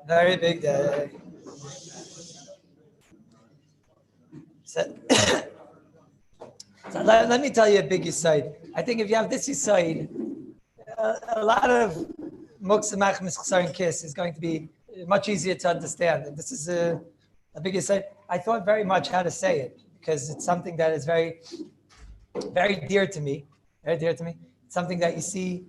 Very big day. So, let me tell you a big aside. I think if you have this aside, a lot of Muksa Machmis Chsarin Kiss is going to be much easier to understand. And this is a big aside. I thought very much how to say it because it's something that is very, very dear to me. Very dear to me. It's something that you see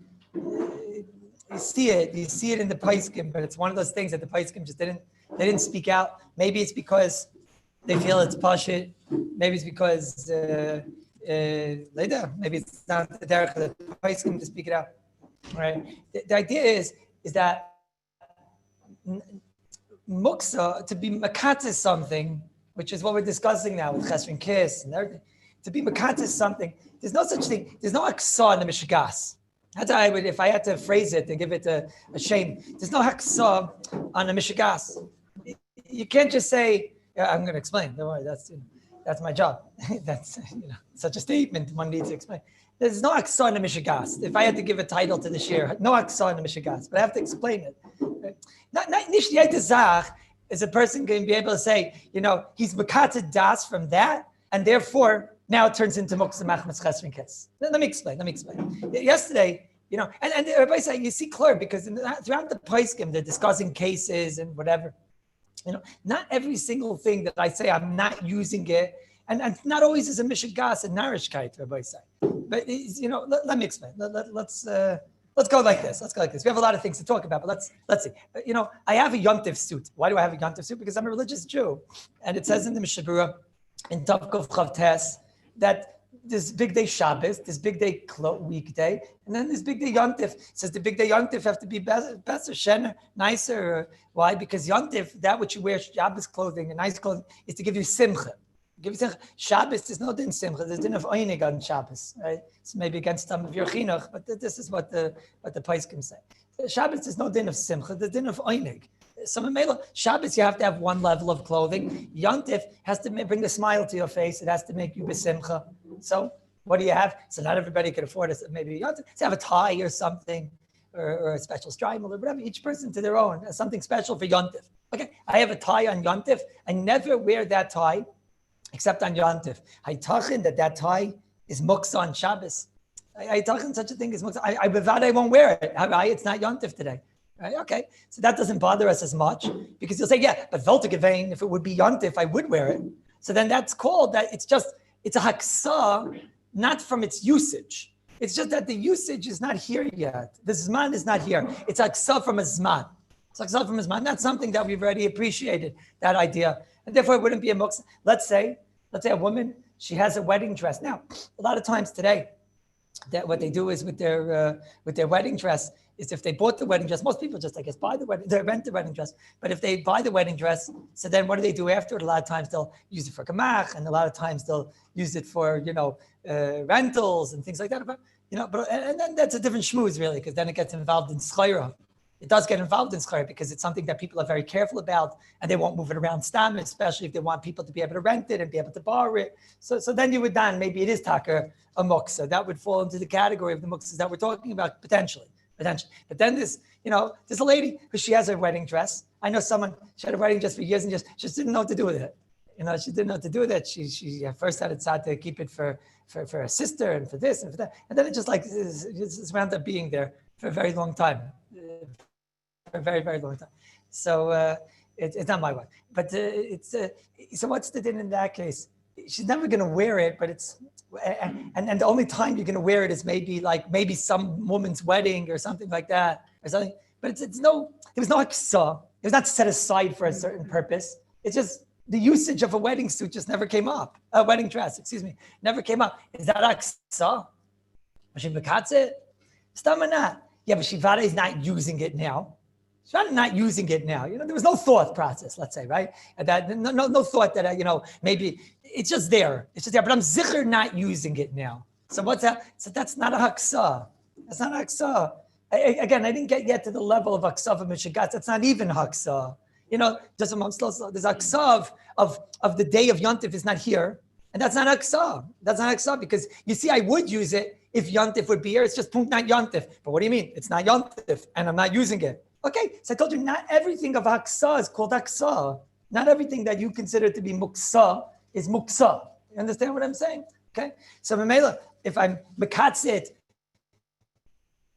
it in the Paiskim, but it's one of those things that the Paiskim just didn't speak out. Maybe it's because they feel it's pashit. Maybe it's because later, maybe it's not the derech of the Paiskim to speak it out. Right? The idea is that muksa, to be makatis something, which is what we're discussing now with Chesron Kiss and everything, to be makatis something, there's no such thing. There's no aksa in the mishigas. That's how I would, if I had to phrase it and give it a shame. There's no haksa on the mishigas. You can't just say, yeah, I'm going to explain. Don't worry, that's my job. That's such a statement one needs to explain. There's no aksa in the mishigas. If I had to give a title to the shir, no aksa in the mishigas, but I have to explain it. Not nishtiyat zach is a person going to be able to say, he's mekateh das from that, and therefore now it turns into muksa machmas chesron kes. Let me explain. Yesterday, and everybody say you see clear because throughout the Paiskim they're discussing cases and whatever. Not every single thing that I say I'm not using it, and not always is a mishigas and narishkeit. Rabbi say, but let me explain. Let's go like this. We have a lot of things to talk about, but let's see. I have a yontif suit. Why do I have a yontif suit? Because I'm a religious Jew, and it says in the Mishabura in Tavkov Chavtes that this big day Shabbos, this big day weekday, and then this big day Yontif. It says the big day Yontif have to be better, shener, nicer. Why? Because Yontif, that which you wear Shabbos clothing and nice clothing, is to give you simcha. Shabbos, there's no din simcha. There's din of oinig on Shabbos, right? It's maybe against some of your chinuch, but this is what the Paiskim say. Shabbos, there's no din of simcha. There's din of oinig. Shabbos, you have to have one level of clothing. Yontif has to bring the smile to your face. It has to make you besimcha. So what do you have? So not everybody can afford it. Maybe Yontif. So have a tie or something, or a special strimal or whatever. Each person to their own. Something special for Yontif. Okay, I have a tie on Yontif. I never wear that tie except on Yontif. I tachin that tie is muksa on Shabbos. I tachin such a thing as muksa. I won't wear it. It's not Yontif today. Right? Okay, so that doesn't bother us as much because you'll say, yeah, but Veltegevein, if it would be Yontif, I would wear it. So then that's called that it's a haksa, not from its usage. It's just that the usage is not here yet. The Zman is not here. It's haksa from a Zman. It's haksa from a Zman. That's something that we've already appreciated, that idea. And therefore it wouldn't be a muksa. Let's say a woman, she has a wedding dress. Now, a lot of times today, that what they do is with their wedding dress, is if they bought the wedding dress, most people just, they rent the wedding dress. But if they buy the wedding dress, so then what do they do after it? A lot of times they'll use it for kamach, and a lot of times they'll use it for, rentals and things like that. But then that's a different shmooze really, because then it gets involved in schayra. It does get involved in schayra because it's something that people are very careful about, and they won't move it around stam, especially if they want people to be able to rent it and be able to borrow it. So then you would then, maybe it is taka a muksa. That would fall into the category of the muksas that we're talking about potentially. But then there's a lady who she has a wedding dress. I know someone, she had a wedding dress for years and years. She just didn't know what to do with it. She didn't know what to do with it. She at first had it decided to keep it for her sister and for this and for that. And then it just wound up being there for a very long time. For a very, very long time. So it's not my wife. But so what's the din in that case? She's never going to wear it, but it's, and the only time you're going to wear it is maybe some woman's wedding or something like that or something. But there was no aksa. It was not set aside for a certain purpose. It's just the usage of a wedding suit just never came up. A wedding dress, never came up. Is that aksa? Was she mekatze? Stama not. Yeah, but Shivada is not using it now. She's not using it now. There was no thought process, let's say, right? That no thought that maybe it's just there. It's just there. But I'm zikr not using it now. So what's that? So that's not a haksa. That's not haksa. Again, I didn't get yet to the level of haksa of mishigas. That's not even haksa. Just amongst those, there's haksa of the day of Yontif is not here, and that's not haksa. That's not haksa because you see, I would use it if Yontif would be here. It's just not Yontif. But what do you mean? It's not Yontif, and I'm not using it. Okay, so I told you not everything of haksa is called haksa. Not everything that you consider to be muksa is muksa. You understand what I'm saying? Okay, so Mamela, if I'm mekatzit,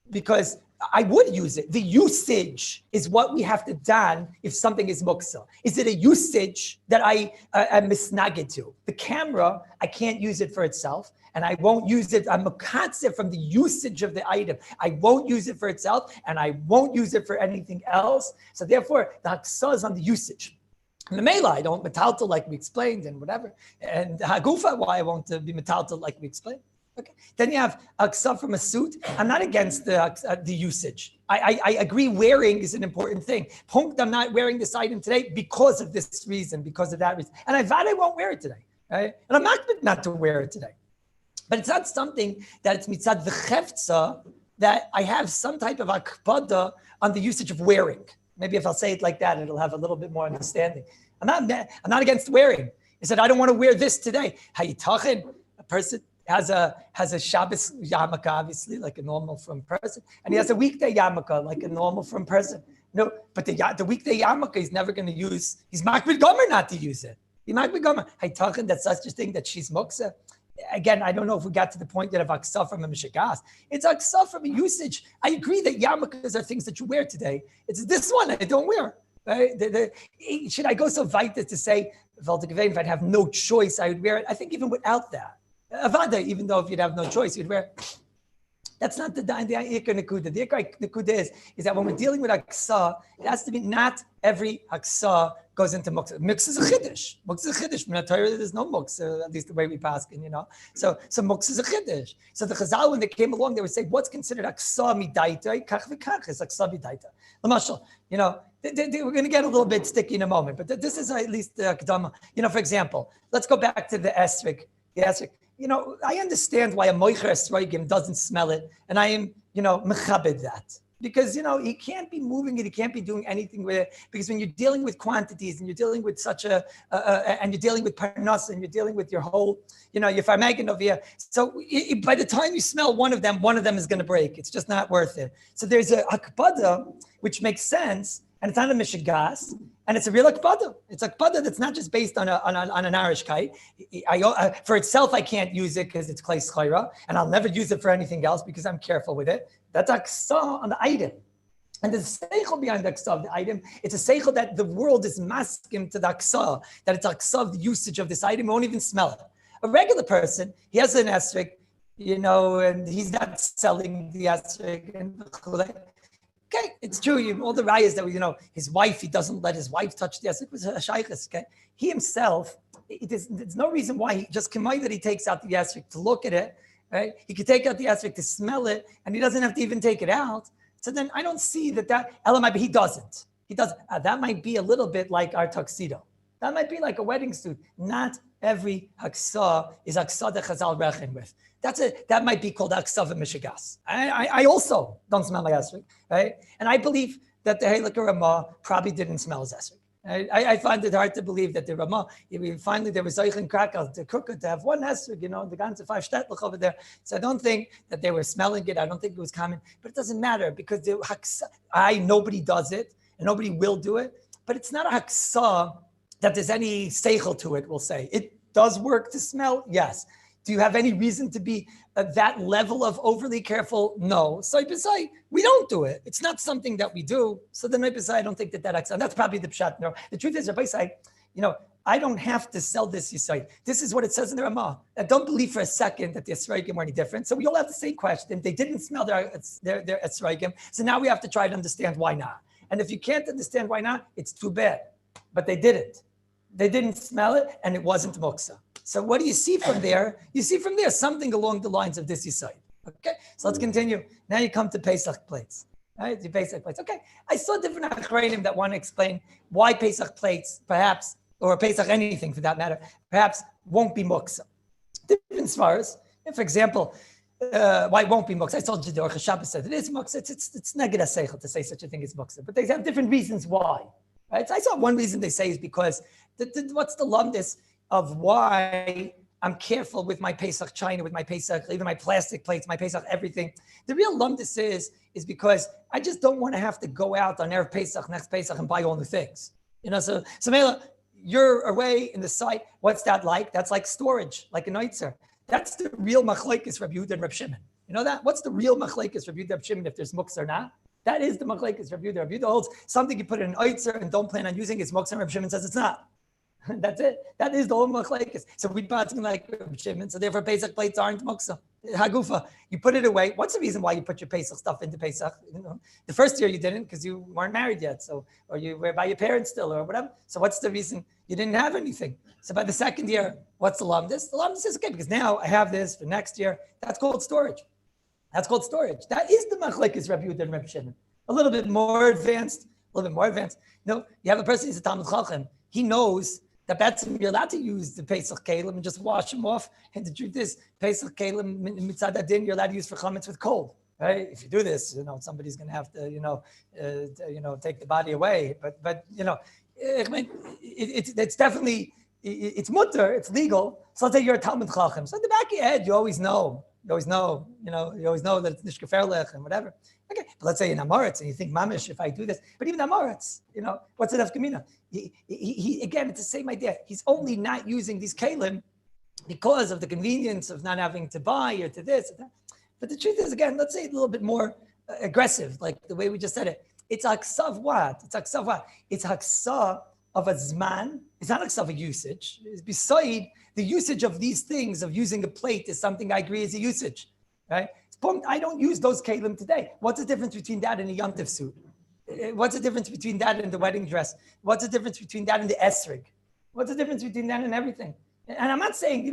because I would use it. The usage is what we have to don if something is muksa. Is it a usage that I am misnaged to? The camera, I can't use it for itself, and I won't use it. I'm mekatzit from the usage of the item. I won't use it for itself, and I won't use it for anything else. So therefore, the haksa is on the usage. And the mela, I don't metaltal like we explained, and whatever. And hagufa, why I won't be metaltal like we explained. Okay. Then you have aksa from a suit. I'm not against the usage. I agree wearing is an important thing. Punkt, I'm not wearing this item today because of this reason, because of that reason. And I vowed I won't wear it today. Right? And I'm not to wear it today. But it's not something that it's mitzad v'cheftza that I have some type of akpada on the usage of wearing. Maybe if I'll say it like that, it'll have a little bit more understanding. I'm not against wearing. He said, I don't want to wear this today. Hayitachin, a person has a Shabbos yarmulke, obviously, like a normal from person, and he has a weekday yarmulke, like a normal from person. No, but the weekday yarmulke he's never going to use. He's makbid gomer not to use it. He's makbid gomer. Hayitachin, that's such a thing that she's muksa. Again, I don't know if we got to the point yet of aksa from a mishagas. It's aksa from a usage. I agree that yarmulkes are things that you wear today. It's this one I don't wear. Right? Should I go so weiter to say, if I'd have no choice, I would wear it? I think even without that. Avada, even though if you'd have no choice, you'd wear it. That's not the ikar nekuda. The ikar nekuda is that when we're dealing with aksa, it has to be not every aksa goes into muksa. Muksa is a chiddush. Muksa is a chiddush. In Torah, there's no muksa, at least the way we pass it, you know. So muksa is a chiddush. So the Chazal, when they came along, they would say, what's considered aksa midaita? Kach v'kach is aksa midaita. L'mashal, you know, we're going to get a little bit sticky in a moment, but this is at least the akdama. You know, for example, let's go back to the esrog. The esrog. You know, I understand why a moicher esrogim doesn't smell it, and I am, you know, mechabed that. Because, you know, he can't be moving it, he can't be doing anything with it. Because when you're dealing with quantities and you're dealing with such and you're dealing with parnas and you're dealing with your whole, you know, your farmagan over here. So by the time you smell one of them is going to break. It's just not worth it. So there's a akpada, which makes sense, and it's not a mishigas, and it's a real akpada. It's akpada that's not just based on an arishkeit. For itself, I can't use it because it's klei schayra, and I'll never use it for anything else because I'm careful with it. That's aksa on the item. And the seichel behind the aksa of the item, it's a seichel that the world is maskim to the aksa, that it's aksa of the usage of this item, won't even smell it. A regular person, he has an esrog, you know, and he's not selling the esrog and okay, it's true. All the rayas that, you know, his wife, he doesn't let his wife touch the esrog. It was a shaykhis, okay? He himself, there's no reason why he just combined that he takes out the esrog to look at it, right? He could take out the esrog to smell it, and he doesn't have to even take it out. So then I don't see that element, but he doesn't. He doesn't. That might be a little bit like our tuxedo. That might be like a wedding suit. Not every haksa is haksa that Chazal rechen with. That might be called haksa v'mishigas. I also don't smell my esrog, right? And I believe that the Heilige Ramah probably didn't smell his esrog. I find it hard to believe that the Ramah, finally there was Zeichen Krakow, the Kruka, to have one esrog, you know, the ganze 5 shtetlich over there. So I don't think that they were smelling it. I don't think it was common, but it doesn't matter because the haksa, nobody does it and nobody will do it, but it's not a haksa that there's any seichel to it, we'll say. It does work to smell, yes. Do you have any reason to be that level of overly careful? No. So we don't do it. It's not something that we do. So then I don't think that and that's probably the pshat. No, the truth is, Rabbi say, you know, I don't have to sell this Yisrael. This is what it says in the Ramah. I don't believe for a second that the Esrogim were any different. So we all have the same question. They didn't smell their Esrogim. So now we have to try to understand why not. And if you can't understand why not, it's too bad. But they didn't. They didn't smell it, and it wasn't muksa. So what do you see from there? You see from there something along the lines of this Yisrael. Okay, so let's continue. Now you come to Pesach plates. Right, the Pesach plates. Okay, I saw different achrayim that want to explain why Pesach plates, perhaps, or Pesach anything for that matter, perhaps won't be muksa. Different svaras. For example, why it won't be muksa? I told you the Orcha Shabbos said it is muksa. It's neged seichel to say such a thing as muksa, but they have different reasons why. Right? So I saw one reason they say is because what's the lumdus of why I'm careful with my Pesach china, with my Pesach, even my plastic plates, my Pesach everything. The real lumdus is because I just don't want to have to go out on Erev Pesach, next Pesach, and buy all new things. So Mela, you're away in the site. What's that like? That's like storage, like a noitzer. That's the real machlekes Rabbi Yehuda and Reb Shimon. You know that? What's the real machlekes Rabbi Yehuda and Reb Shimon if there's muktzah or not? That is the machlekes Rabbi Yehuda. Rabbi Yehuda holds something you put in an oitzer and don't plan on using is muktzah, and Reb Shimon says it's not. That's it. That is the whole machlekes. So we pass like Reb Shimon. So therefore Pesach plates aren't muktzah. Hagufa, you put it away. What's the reason why you put your Pesach stuff into Pesach? The first year you didn't because you weren't married yet, or you were by your parents still, or whatever. So what's the reason you didn't have anything? So by the second year, what's the lumdus? The lumdus is okay because now I have this for next year. That's called storage. That is the machlekes Rabbi Yehuda and Reb Shimon. A little bit more advanced. You have a person who's a Talmud Chacham. He knows that you're allowed to use the Pesach Kalim and just wash them off. And the truth is, Pesach Kalim mitzad adin, you're allowed to use for chametz with cold, right? If you do this, somebody's going to have to, take the body away. But it's definitely, it's mutter, it's legal. So let's say you're a Talmud Chacham. So in the back of your head, you always know that it's nishkaferlech and whatever. Okay, but let's say in Amoritz, and you think, mamish, if I do this, but even Amoritz, what's it Afkamina? He again, it's the same idea. He's only not using these kalim because of the convenience of not having to buy or to this or that. But the truth is, again, let's say it a little bit more aggressive, like the way we just said it. It's haksa of what? It's haksa of a zman. It's not haksa of a usage. It's beside the usage of these things of using a plate is something I agree is a usage, right? I don't use those kalim today. What's the difference between that and a yontif suit? What's the difference between that and the wedding dress? What's the difference between that and the esrig? What's the difference between that and everything? And I'm not saying,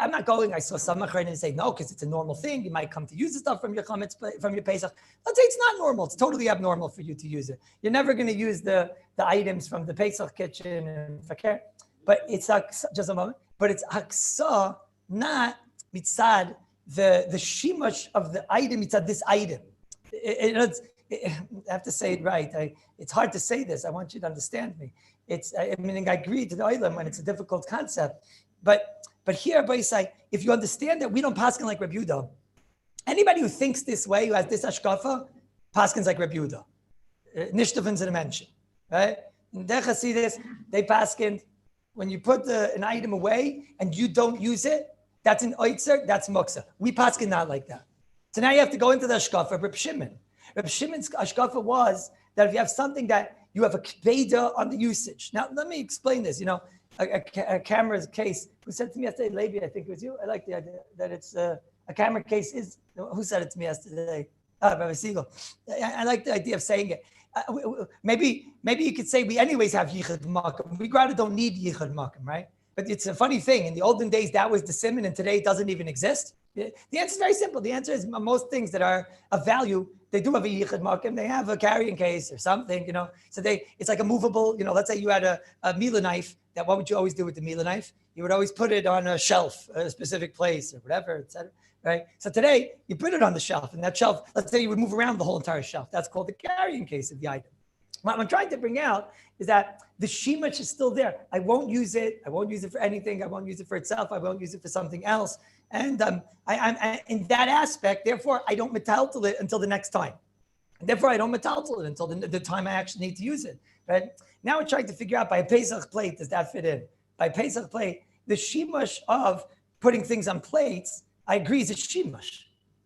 I'm not going, I saw some machrin and say, no, because it's a normal thing. You might come to use the stuff from your chametz, from your Pesach. Let's say it's not normal. It's totally abnormal for you to use it. You're never going to use the items from the Pesach kitchen and fakir. But it's just a moment. But it's haksa, not mitzad, the shimush of the item, mitzad this item. I have to say it right. It's hard to say this. I want you to understand me. I agree to the oilam when it's a difficult concept. But here, Baisai, if you understand that we don't paskin like Rabbi Yehuda, anybody who thinks this way, who has this ashkafa, paskins like Rabbi Yehuda. Nishtavins in a mention, right? In Dechasidis, they paskin when you put an item away and you don't use it, that's an oitzer, that's muksa. We paskin not like that. So now you have to go into the ashkafa of Reb Shimon. Reb Shimon's ashkafa was that if you have something that you have a kpeda on the usage. Now, let me explain this. A camera's case. Who said to me yesterday, Levi, I think it was you. I like the idea that it's a camera case is. Who said it to me yesterday? Rabbi Siegel. I like the idea of saying it. Maybe you could say we anyways have yichud makom. We rather don't need yichud makom, right? But it's a funny thing. In the olden days, that was the simon, and today it doesn't even exist. The answer is very simple. The answer is most things that are of value, they do have a yichud makom. They have a carrying case or something, So it's like a movable, let's say you had a Mila knife. That what would you always do with the Mila knife? You would always put it on a shelf, a specific place or whatever, etc. Right? So today, you put it on the shelf, and that shelf, let's say you would move around the whole entire shelf. That's called the carrying case of the item. What I'm trying to bring out is that the shemush is still there. I won't use it. I won't use it for anything. I won't use it for itself. I won't use it for something else. And I'm in that aspect, therefore, I don't metaltal it until the next time. And therefore, I don't metaltal it until the time I actually need to use it. Right? Now we're trying to figure out by a Pesach plate, does that fit in? By Pesach plate, the shemush of putting things on plates, I agree, is a shemush.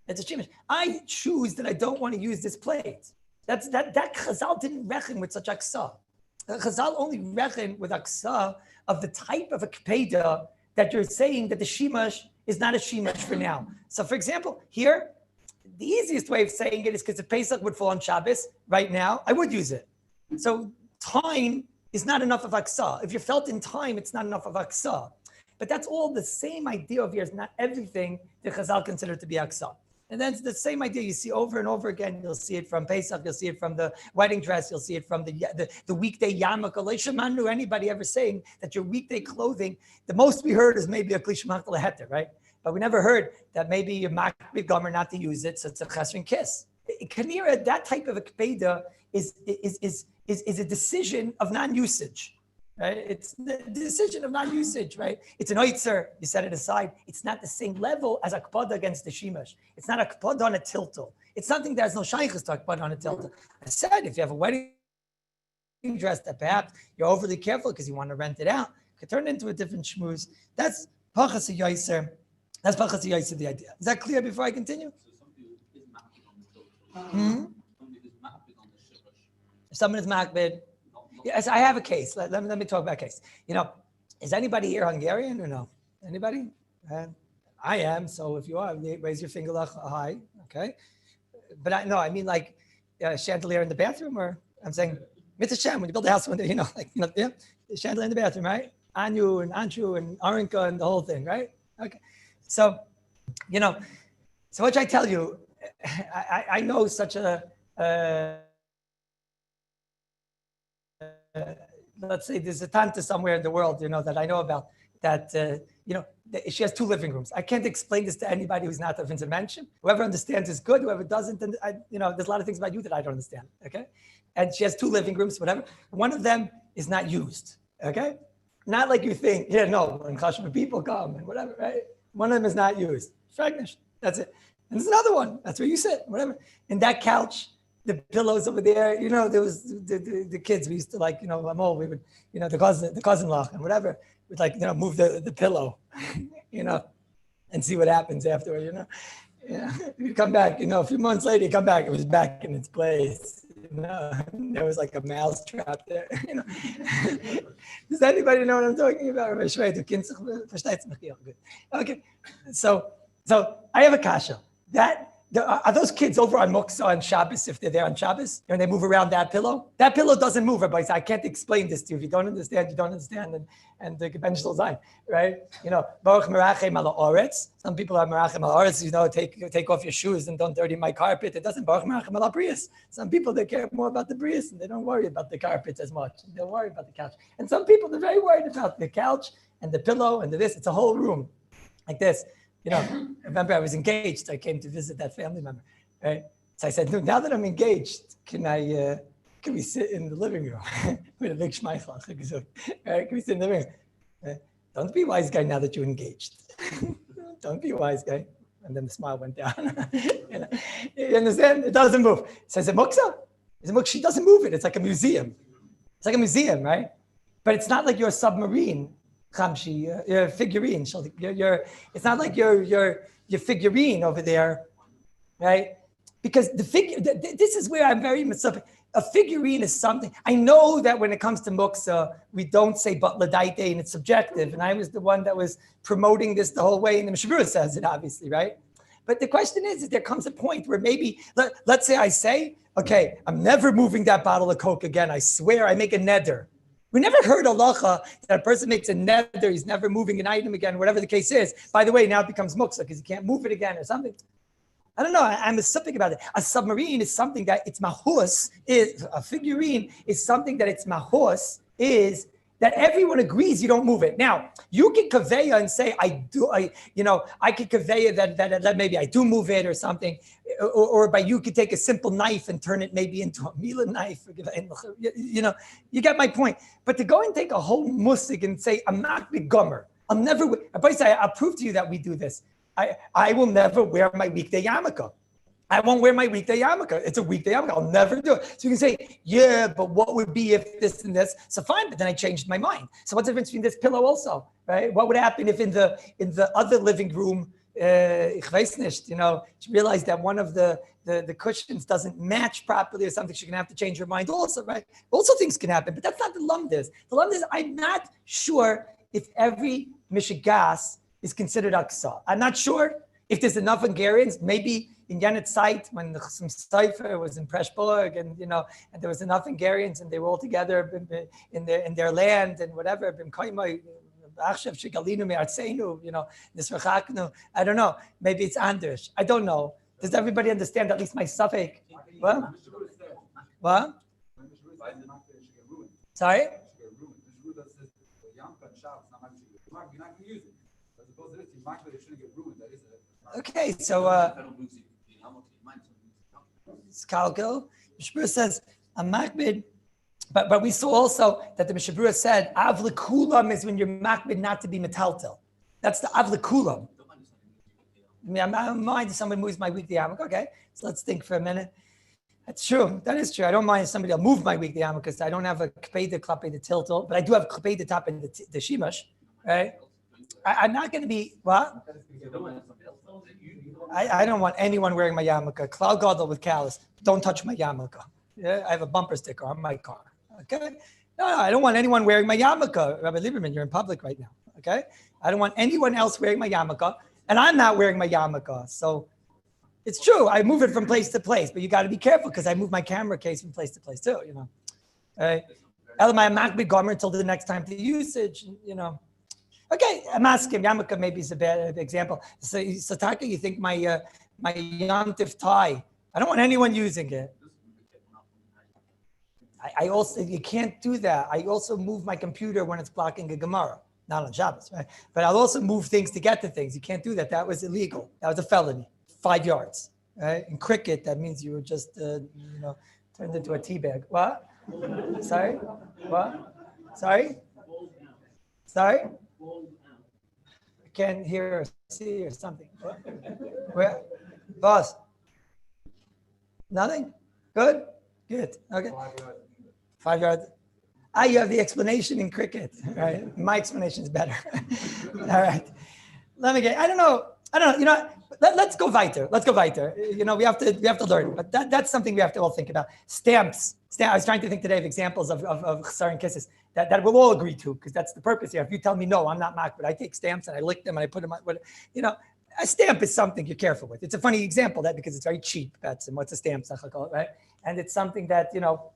It's a shemush. I choose that I don't want to use this plate. That Chazal didn't reckon with such aksa. Chazal only reckoned with aksa of the type of a kpeda that you're saying that the shemush is not a shemush for now. So for example, here, the easiest way of saying it is because if Pesach would fall on Shabbos right now, I would use it. So time is not enough of aksa. If you're felt in time, it's not enough of aksa. But that's all the same idea of yours, not everything that Chazal considered to be aksa. And then it's the same idea you see over and over again. You'll see it from Pesach, you'll see it from the wedding dress, you'll see it from the weekday yarmulke. Leishemanu, anybody ever saying that your weekday clothing, the most we heard is maybe a klishmach leheter, right? But we never heard that maybe you're makbid gomer not to use it, so it's a chesron kiss. Kanira, that type of a kpeda is a decision of non-usage. right? It's the decision of non-usage, right? It's an oitzer, you set it aside. It's not the same level as a kpada against the shimash. It's not a kpada on a tiltal. It's something that has no shaykhs to a kpada on a tiltal. I said, if you have a wedding dress that perhaps you're overly careful because you want to rent it out, it could turn into a different shmooze. That's pachas yoiser. That's pachas yoiser, the idea. Is that clear before I continue? If someone is makbid, yes, I have a case. Let me talk about a case. Is anybody here Hungarian or no? Anybody? I am. So if you are, raise your finger high. Okay. But I mean like chandelier in the bathroom, or I'm saying mitzvah when you build a house, when the chandelier in the bathroom, right? Anu and Anshu and Arinka and the whole thing, right? Okay. So, so what should I tell you? I know such a. Let's say there's a tante somewhere in the world, that I know about that, she has 2 living rooms. I can't explain this to anybody who's not of intervention. Whoever understands is good. Whoever doesn't, then there's a lot of things about you that I don't understand. Okay. And she has 2 living rooms, whatever. One of them is not used. Okay. Not like you think, when Chashma people come and whatever, right? One of them is not used. Fragnish. That's it. And there's another one. That's where you sit, whatever. And that couch, the pillows over there, there was the kids. We used to I'm old. We would, the cousin-in-law and whatever, we'd move the pillow, and see what happens afterward, You come back, a few months later, you come back, it was back in its place. There was like a mouse trap there. Does anybody know what I'm talking about? Okay, so I have a kasha. Are those kids over on Muksa on Shabbos, if they're there on Shabbos, and they move around that pillow? That pillow doesn't move, Rabbi. I can't explain this to you. If you don't understand, you don't understand. And the conventional design, right? Baruch merachem ala oretz. Some people are merachem ala oretz, take off your shoes and don't dirty my carpet. It doesn't baruch merachem ala brias. Some people, they care more about the brias and they don't worry about the carpet as much. They don't worry about the couch. And some people, they're very worried about the couch and the pillow and this. It's a whole room like this. I remember I was engaged. I came to visit that family member, right? So I said, now that I'm engaged, can we sit in the living room with a big shmeichel? Right? Can we sit in the living room? Don't be a wise guy now that you're engaged. Don't be a wise guy. And then the smile went down. You understand? It doesn't move. So I said, Muksa? She doesn't move it. It's like a museum. It's like a museum, right? But it's not like you're a submarine. Chamshi, you're a figurine. It's not like your figurine over there, right? Because this is where I'm very much. A figurine is something. I know that when it comes to muksa, we don't say but ladaite and it's subjective. And I was the one that was promoting this the whole way, and the Mishabura says it obviously, right? But the question is there comes a point where maybe let's say I say, okay, I'm never moving that bottle of Coke again. I swear, I make a neder. We never heard halacha that a person makes a neder, he's never moving an item again, whatever the case is. By the way, now it becomes muksa because he can't move it again or something. I don't know. I'm something about it. A submarine is something that its mahus is, a figurine is something that its mahus is that everyone agrees you don't move it. Now, you can kaveya and say, I could kaveya that maybe I do move it or something, or by you could take a simple knife and turn it maybe into a Mila knife. You get my point. But to go and take a whole musik and say, I'm not big gummer. I'll prove to you that we do this. I will never wear my weekday yarmulke. I won't wear my weekday yarmulke. It's a weekday yarmulke. I'll never do it. So you can say, yeah, but what would be if this and this? So fine, but then I changed my mind. So what's the difference between this pillow also, right? What would happen if in the other living room, ich weiß nicht, she realized that one of the cushions doesn't match properly or something, she's going to have to change her mind also, right? Also things can happen, but that's not the lumdis. The lumdis, I'm not sure if every mishigas is considered aksa. I'm not sure if there's enough Hungarians, maybe in Yanet's site, when the Chasam Sofer was in Preshburg, and there was enough Hungarians, and they were all together in their land and whatever. I don't know. Maybe it's Anders. I don't know. Does everybody understand at least my suffix? What? Sorry? Okay, so Skalko, Shpur says, a makbid But we saw also that the Mishabura said, Avlikulam is when you're makbid not to be metaltel. That's the Avlikulam. I mean, I don't mind if somebody moves my weekly yarmulke. Okay, so let's think for a minute. That's true. That is true. I don't mind if somebody will move my weekly yarmulke because I don't have a kpeda klape the tiltel, but I do have kpeda top in the shimash, right? I'm not going to be, what? I don't want anyone wearing my yarmulke. Klal Gadol with Kallus. Don't touch my yarmulke. Yeah, I have a bumper sticker on my car. Okay? No, I don't want anyone wearing my yarmulke. Rabbi Lieberman, you're in public right now. Okay? I don't want anyone else wearing my yarmulke, and I'm not wearing my yarmulke. So it's true. I move it from place to place, but you got to be careful because I move my camera case from place to place too, you know. All right? I'm not big gomer until the next time to usage, you know. Okay, I'm asking. Yarmulke maybe is a bad example. So Taka, you think my my Yom Tif tie? I don't want anyone using it. I also, you can't do that. I also move my computer when it's blocking a Gemara, not on Shabbos, right? But I'll also move things to get to things. You can't do that. That was illegal. That was a felony. 5 yards, right? In cricket, that means you were just, turned into a tea bag. What? Sorry? What? Sorry? Sorry? I can't hear or see or something. What? Where? Boss? Nothing? Good? Good. Okay. 5 yards. You have the explanation in cricket, right? My explanation is better. All right. I don't know. You know, let's go weiter. Let's go weiter. You know, we have to learn, but that's something we have to all think about. Stamps. I was trying to think today of examples of chasar and kisses that we'll all agree to, because that's the purpose here. If you tell me, no, I'm not makbid, I take stamps and I lick them and I put them on, you know, a stamp is something you're careful with. It's a funny example because it's very cheap. That's what's a stamp, right? And it's something that, you know,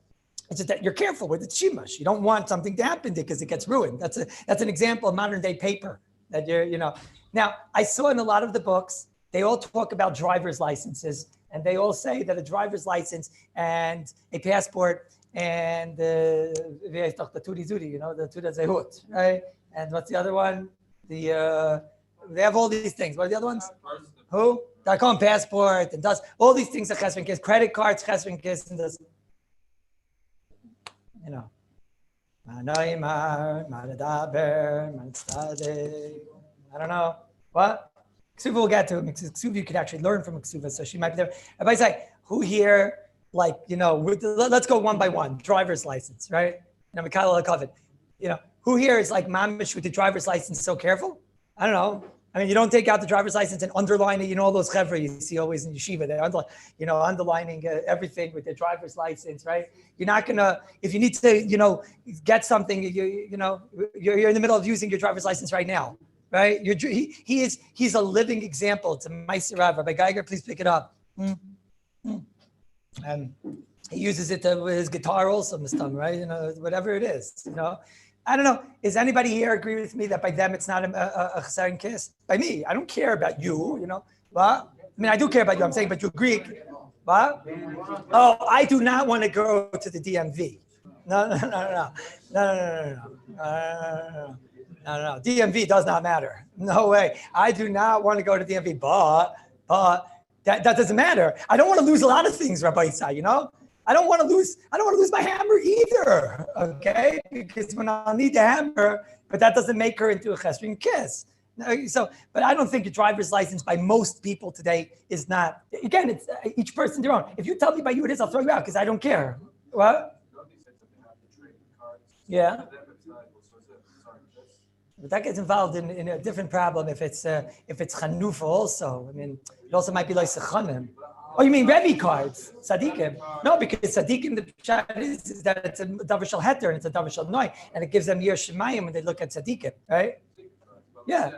it's just that you're careful with. It's shimash. You don't want something to happen to it because it gets ruined. That's an example of modern day paper that you're, you know. Now, I saw in a lot of the books, they all talk about driver's licenses, and they all say that a driver's license and a passport and the Turi Zuri, you know, the Turi Zehut, right? And what's the other one? They have all these things. What are the other ones? Who? Darkon passport and does all these things. Credit cards, and does. You know, I don't know. What? Ksuva will get to it. Ksuva, you could actually learn from Ksuva, so she might be there. Everybody's like, who here, like, you know, let's go one by one. Driver's license, right? You know, Mikhail Alakovit. You know, who here is like mamish with the driver's license so careful? I don't know. I mean, you don't take out the driver's license and underline it. You know, all those chevra you see always in yeshiva, they're underlining everything with their driver's license, right? You're not gonna, if you need to, you know, get something, you're in the middle of using your driver's license right now, right? He's a living example. It's a Meiser Rav. Rabbi Geiger, please pick it up. And he uses it with his guitar also, Mustam, right? You know, whatever it is, you know. I don't know. Does anybody here agree with me that by them it's not a chasar and kiss? By me, I don't care about you, you know. What? I mean, I do care about you, I'm saying, but you're Greek. What? Oh, I do not want to go to the DMV. No. DMV does not matter. No way. I do not want to go to DMV, but that doesn't matter. I don't want to lose a lot of things, Rabbi Isai, you know? I don't want to lose my hammer either, okay? Because when I'll need the hammer, but that doesn't make her into a chesed and kiss. So, but I don't think a driver's license by most people today is not. Again, it's each person their own. If you tell me by you it is, I'll throw you out because I don't care. What? Yeah. But that gets involved in a different problem if it's chanufa also. I mean, it also might be like sechanim. Oh, you mean Rebbe cards, tzaddikim? No, because tzaddikim, the pshat is that it's a davar shel heter and it's a davar shel noi, and it gives them yir shemayim when they look at tzaddikim, right? Yeah.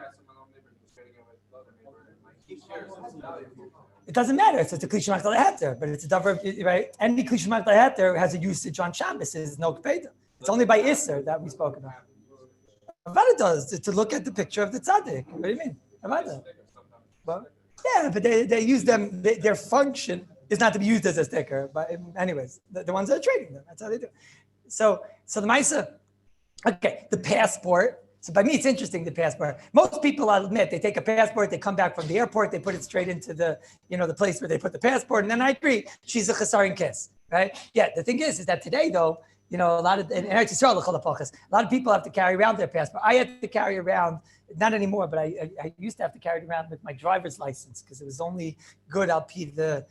It doesn't matter. It's a kli shemach heter, but it's a davar, right? Any kli shemach heter has a usage on Shabbos. Is no kpeda. It's only by Isser that we spoke about. Avada does to look at the picture of the tzaddik. What do you mean? Avada. Well, yeah, but they use them. Their function is not to be used as a sticker. But anyways, the ones that are trading them, that's how they do. So the Maisa, okay, the passport. So by me, it's interesting, the passport. Most people, I'll admit, they take a passport, they come back from the airport, they put it straight into the place where they put the passport. And then I agree, she's a chasar and kiss, right? Yeah, the thing is that today, though, a lot of, in Eretz Yisrael, a lot of people have to carry around their passport. I had to carry around, not anymore, but I used to have to carry it around with my driver's license because it was only good I'll pay the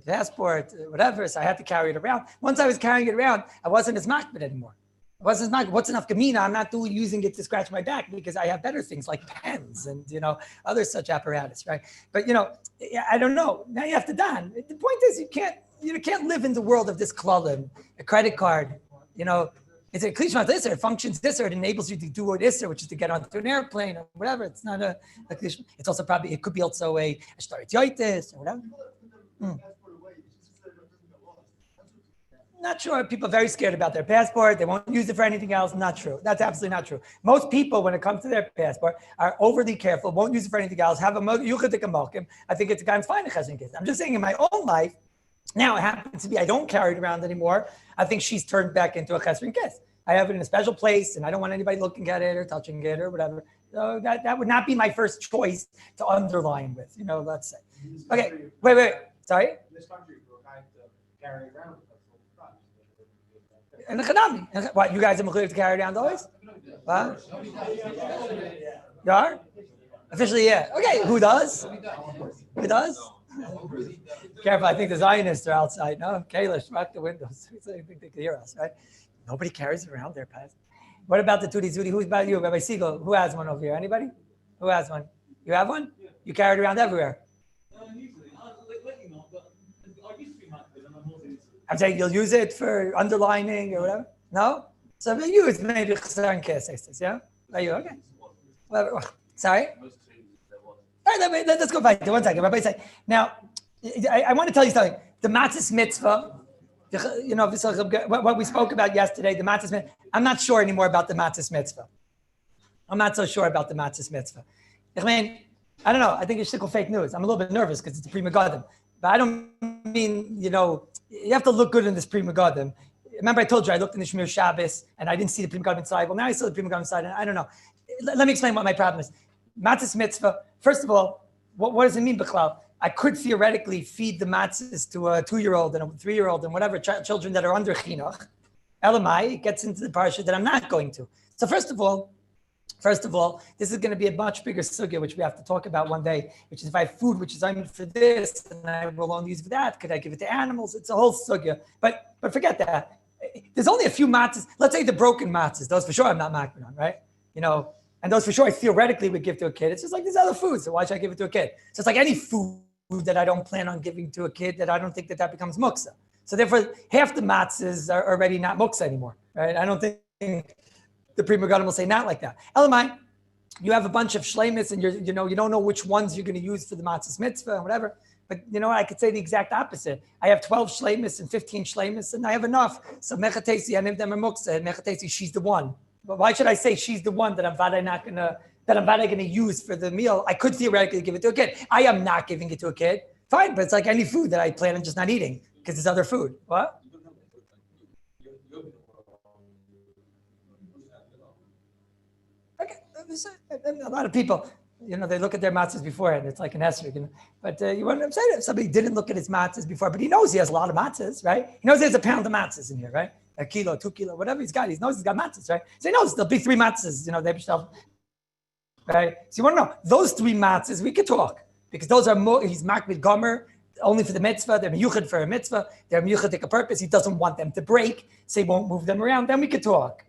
passport, whatever. So I had to carry it around. Once I was carrying it around, I wasn't as makbid anymore. What's enough Gemina? I'm not using it to scratch my back because I have better things like pens and other such apparatus, right? But I don't know. Now you have to don. The point is you can't live in the world of this klalim, a credit card. It's a klishma this, or it functions this, or it enables you to do what is, which is to get onto an airplane or whatever. It's not a klishma. It's also it could be also a shtarit yoitis or whatever. Not sure. People are very scared about their passport. They won't use it for anything else. Not true. That's absolutely not true. Most people, when it comes to their passport, are overly careful, won't use it for anything else, have a yuchadik amalkim. I think it's a guy's fine. I'm just saying in my own life, now it happens to be I don't carry it around anymore. I think she's turned back into a chesron kiss. I have it in a special place and I don't want anybody looking at it or touching it or whatever. So that would not be my first choice to underline with, let's say. Okay, wait. Sorry? In this country, we're kind of carrying around. And the Chanami. What, you guys are mechuyev to carry around always? What? You are? Officially, yeah. Okay, who does? Who does? Careful, I think the Zionists are outside. No, Kallus, rock the windows. I think they can hear us, right? Nobody carries around their past. What about the Tutti Zudi? Who's about you, Rabbi Siegel? Who has one over here? Anybody? Who has one? You have one? You carry it around everywhere. I'm saying you'll use it for underlining or whatever? No? So you use maybe chesron kesses, yeah? Are you okay? Whatever. Sorry? All right, let's go back to 1 second. Rabbi say, now, I want to tell you something. The matzis mitzvah, what we spoke about yesterday, the matzis mitzvah, I'm not sure anymore about the matzis mitzvah. I'm not so sure about the matzis mitzvah. I mean, I don't know. I think it's shtickle fake news. I'm a little bit nervous because it's a Pri Megadim. But I don't mean, you have to look good in this Pri Megadim. Remember I told you I looked in the Shmir Shabbos and I didn't see the Pri Megadim side. Well, now I saw the Pri Megadim side and I don't know. Let me explain what my problem is. Matzahs mitzvah, first of all, what does it mean, B'chlal? I could theoretically feed the matzahs to a 2-year-old and a 3-year-old and whatever children that are under chinuch. Elamai, it gets into the parsha that I'm not going to. So first of all, this is going to be a much bigger sugya, which we have to talk about one day, which is if I have food, which is I'm for this, and I will only use for that, could I give it to animals? It's a whole sugya. But forget that. There's only a few matzahs. Let's say the broken matzahs. Those for sure I'm not makbid on, right? And those for sure I theoretically would give to a kid. It's just like there's other foods, so why should I give it to a kid? So it's like any food that I don't plan on giving to a kid that I don't think that becomes muksa. So therefore, half the matzahs are already not muksa anymore, right? I don't think the Pri Megadim will say not like that. Elamai, you have a bunch of shleimis and you don't know which ones you're going to use for the matzahs mitzvah and whatever. But I could say the exact opposite. I have 12 shleimis and 15 shleimis and I have enough. So mechatesi, any of them are muksa, and mechatesi, she's the one. But why should I say she's the one that I'm going to use for the meal? I could theoretically give it to a kid. I am not giving it to a kid. Fine, but it's like any food that I plan on just not eating because it's other food. What? Okay, a lot of people, they look at their matzahs beforehand. It's like an esrog. But you want to say if somebody didn't look at his matzahs before, but he knows he has a lot of matzahs, right? He knows there's a pound of matzahs in here, right? A kilo, 2 kilo, whatever he's got. He knows he's got matzahs, right? So he knows there'll be 3 matzahs, right? So you want to know, those 3 matzahs, we could talk. Because those are more, he's makbid gomer, only for the mitzvah. They're miyuchad for a mitzvah. They're miyuchad to a purpose. He doesn't want them to break, so he won't move them around. Then we could talk,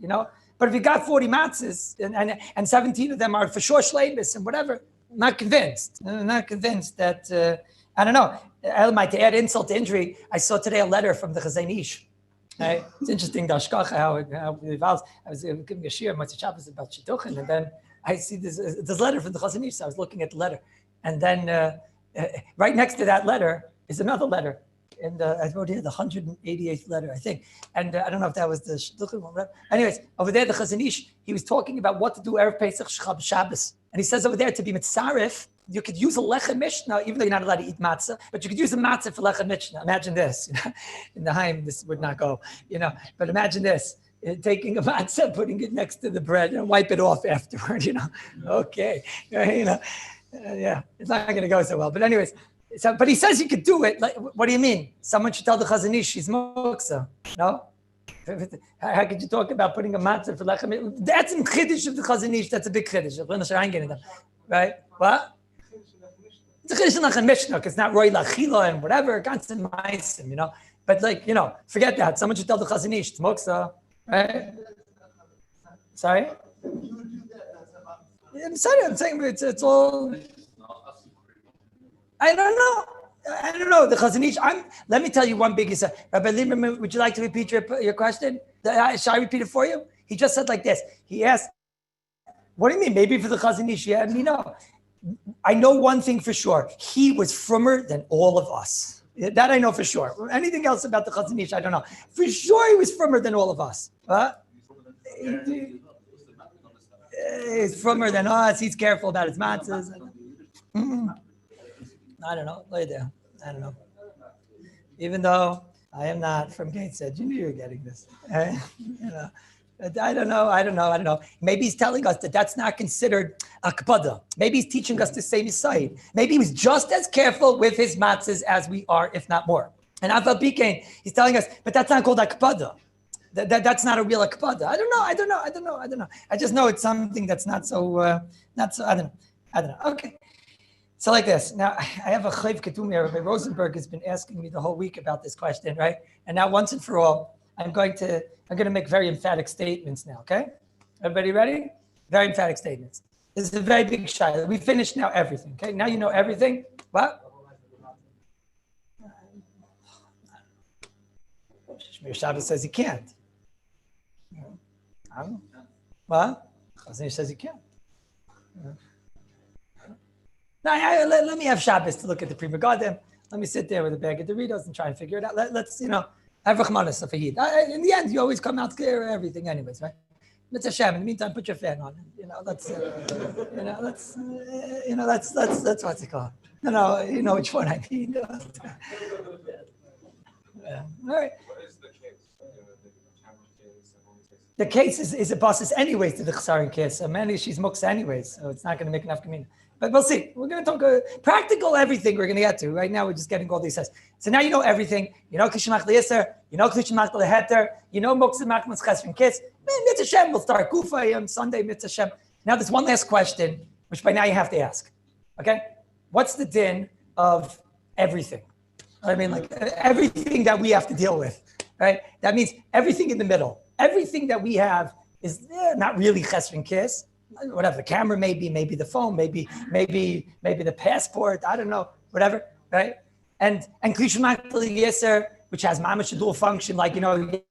But if you got 40 matzahs and 17 of them are for sure shleimis and whatever, I'm not convinced. I'm not convinced that, I don't know. Elamai, to add insult to injury, I saw today a letter from the Chazon Ish. Right? It's interesting, the Ashkacha, how it evolves. I was giving a shir, Motzei Shabbos, about Shidduchin, and then I see this letter from the Chazon Ish. So I was looking at the letter. And then right next to that letter is another letter. And I wrote here the 188th letter, I think. And I don't know if that was the Shidduchin one. Anyways, over there, the Chazon Ish, he was talking about what to do Erev Pesach Shabbos. And he says over there, to be mitzaref, you could use a lechem mishnah, even though you're not allowed to eat matzah, but you could use a matzah for lechem mishnah. Imagine this. In the Haim, this would not go, But imagine this. Taking a matzah, putting it next to the bread, and wipe it off afterward, Okay. Yeah, it's not going to go so well. But anyways, but he says you could do it. Like, what do you mean? Someone should tell the Chazon Ish she's muksa. No? How could you talk about putting a matzah for lechem? That's in chiddush of the Chazon Ish. That's a big chiddush. Right? What? It's a chiddush in lechem mishnah. It's not roy lachila and whatever. Ganzen meisim, you know. But like, you know, forget that. Someone should tell the Chazon Ish. It's moksa, right? Sorry. I'm sorry. I'm saying it's all. I don't know. The Chazon Ish. Let me tell you one big issue. Rabbi Lieberman, would you like to repeat your question? Shall I repeat it for you? He just said like this. He asked, "What do you mean? Maybe for the Chazon Ish?" Yeah, no. I know one thing for sure. He was frummer than all of us. That I know for sure. Anything else about the Chazon Ish, I don't know. For sure, he was frummer than all of us. He's frummer than us. He's careful about his matzahs. I don't know. Lay there. I don't know. Even though I am not from Gateshead, you knew you were getting this. You know, I don't know. Maybe he's telling us that that's not considered akpada. Maybe he's teaching us the same side. Maybe he was just as careful with his matzahs as we are, if not more. And Aval Bikain, he's telling us, but that's not called akpada. That's not a real akpada. I don't know. I just know it's something that's not so. I don't know. Okay. So like this. Now I have a chayv ketumi. Rabbi Rosenberg has been asking me the whole week about this question, right? And now once and for all, I'm going to make very emphatic statements now. Okay, everybody ready? Very emphatic statements. This is a very big shayla. We finished now everything. Okay, now you know everything. What? Shmir Shabbos says he can't. What? Chazon Ish says he can't. Now, let me have Shabbos to look at the Pri Megadim. Let me sit there with a bag of Doritos and try and figure it out. Let's have Rachmanis of a heat. In the end, you always come out clear everything anyways, right? It's a sham. In the meantime, put your fan on. That's what's it called. No, you know which one I mean. Yeah. All right. The case is a bosses anyways to the Chesaron case. So many she's muksa anyways, so it's not going to make enough community. But we'll see. We're going to talk practical everything we're going to get to. Right now, we're just getting all these says. So now you know everything. You know Klishim Machal Yisr. You know Klishim Machal Heter. You know Muksa Machmas Chesron Kiss. Mitzvah Shem will start Kufa on Sunday. Mitzvah Shem. Now there's one last question, which by now you have to ask. Okay, what's the din of everything? I mean, like everything that we have to deal with, right? That means everything in the middle. Everything that we have is not really Chesron Kiss. Whatever the camera maybe the phone, maybe the passport, I don't know, whatever, right? And Klishim Machal Yisr, which has mamash dual function, like a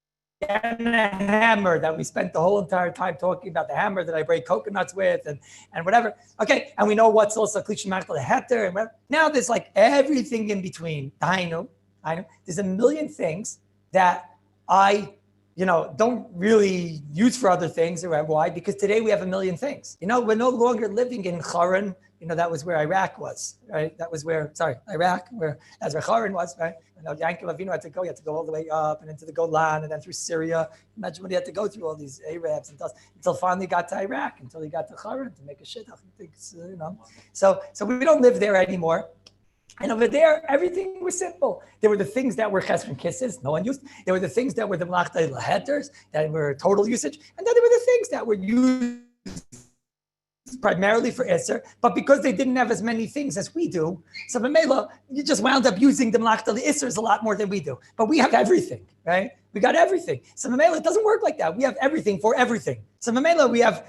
hammer that we spent the whole entire time talking about, the hammer that I break coconuts with and whatever. Okay, and we know what's also Klishim Machal Heter and whatever. Now there's like everything in between. I know. There's a million things that I don't really use for other things. Why? Because today we have a million things. We're no longer living in Haran. That was where Iraq was, right? That's where Haran was, right? Yankov Avinu had to go all the way up and into the Golan and then through Syria. Imagine what he had to go through all these Arabs and until finally got to Iraq, until he got to Haran to make a shidduch. So we don't live there anymore. And over there, everything was simple. There were the things that were chesron kisses, no one used. There were the things that were the malachta laheters, that were total usage. And then there were the things that were used primarily for Isser, but because they didn't have as many things as we do, so Mamela, you just wound up using the malachta Issers a lot more than we do. But we have everything, right? We got everything. So Mamela, it doesn't work like that. We have everything for everything. So Mamela, we have,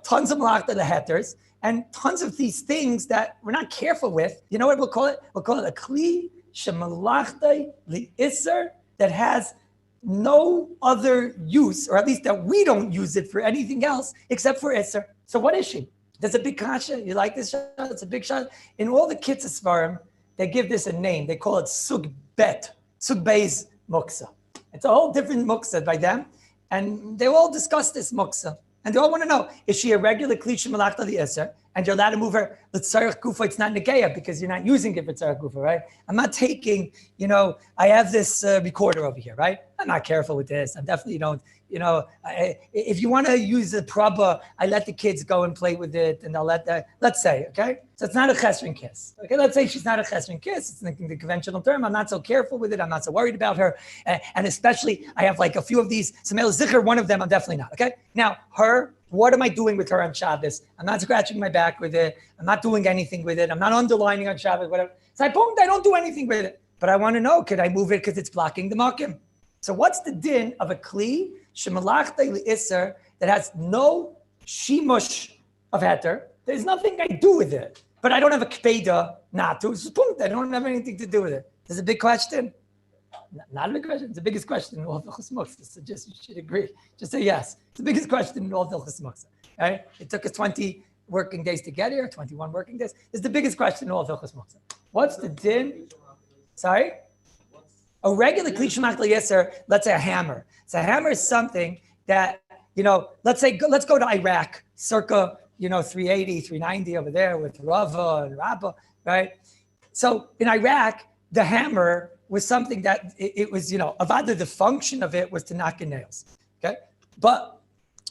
tons of malachta laheters, and tons of these things that we're not careful with. You know what we'll call it? We'll call it a kli shemalachtai li'isser that has no other use, or at least that we don't use it for anything else except for isser. So what is she? There's a big kasha. You like this shot? It's a big shot. In all the kitzah svarim, they give this a name. They call it sug bet, sug beis muksa. It's a whole different muksa by them, and they all discuss this muksa. And they all want to know, is she a regular kli shemalachta li'isser? And you're allowed to move her l'tzarech gufa. It's not negeya because you're not using it for tzarech gufa, right? I'm not taking, I have this recorder over here, right? I'm not careful with this. I definitely don't, if you want to use the praba, I let the kids go and play with it, and I'll let's say, okay? So it's not a chesron kiss. Okay, let's say she's not a chesron kiss. It's the conventional term. I'm not so careful with it. I'm not so worried about her. And especially, I have like a few of these. Samel Zikr, one of them, I'm definitely not, okay? Now, what am I doing with her on Shabbos? I'm not scratching my back with it. I'm not doing anything with it. I'm not underlining on Shabbos, whatever. So I don't do anything with it. But I want to know, could I move it because it's blocking the makim? So what's the din of a kli shemalachta li'isser that has no shimush of heter? There's nothing I do with it, but I don't have a kpeda not to. It's a punkt. I don't have anything to do with it. It's a big question. Not a big question. It's the biggest question in all of Hilchos Muktzah. So just you should agree. Just say yes. It's the biggest question in all of Hilchos Muktzah. Right? It took us 20 working days to get here. 21 working days. It's the biggest question in all of Hilchos Muktzah. What's the din? Sorry? A regular kli shemach l'yisser, let's say a hammer. So a hammer is something that, let's go to Iraq, circa, 380, 390 over there with Rava and Rabbi, right? So in Iraq, the hammer was something that it was, avada, the function of it was to knock in nails, okay? But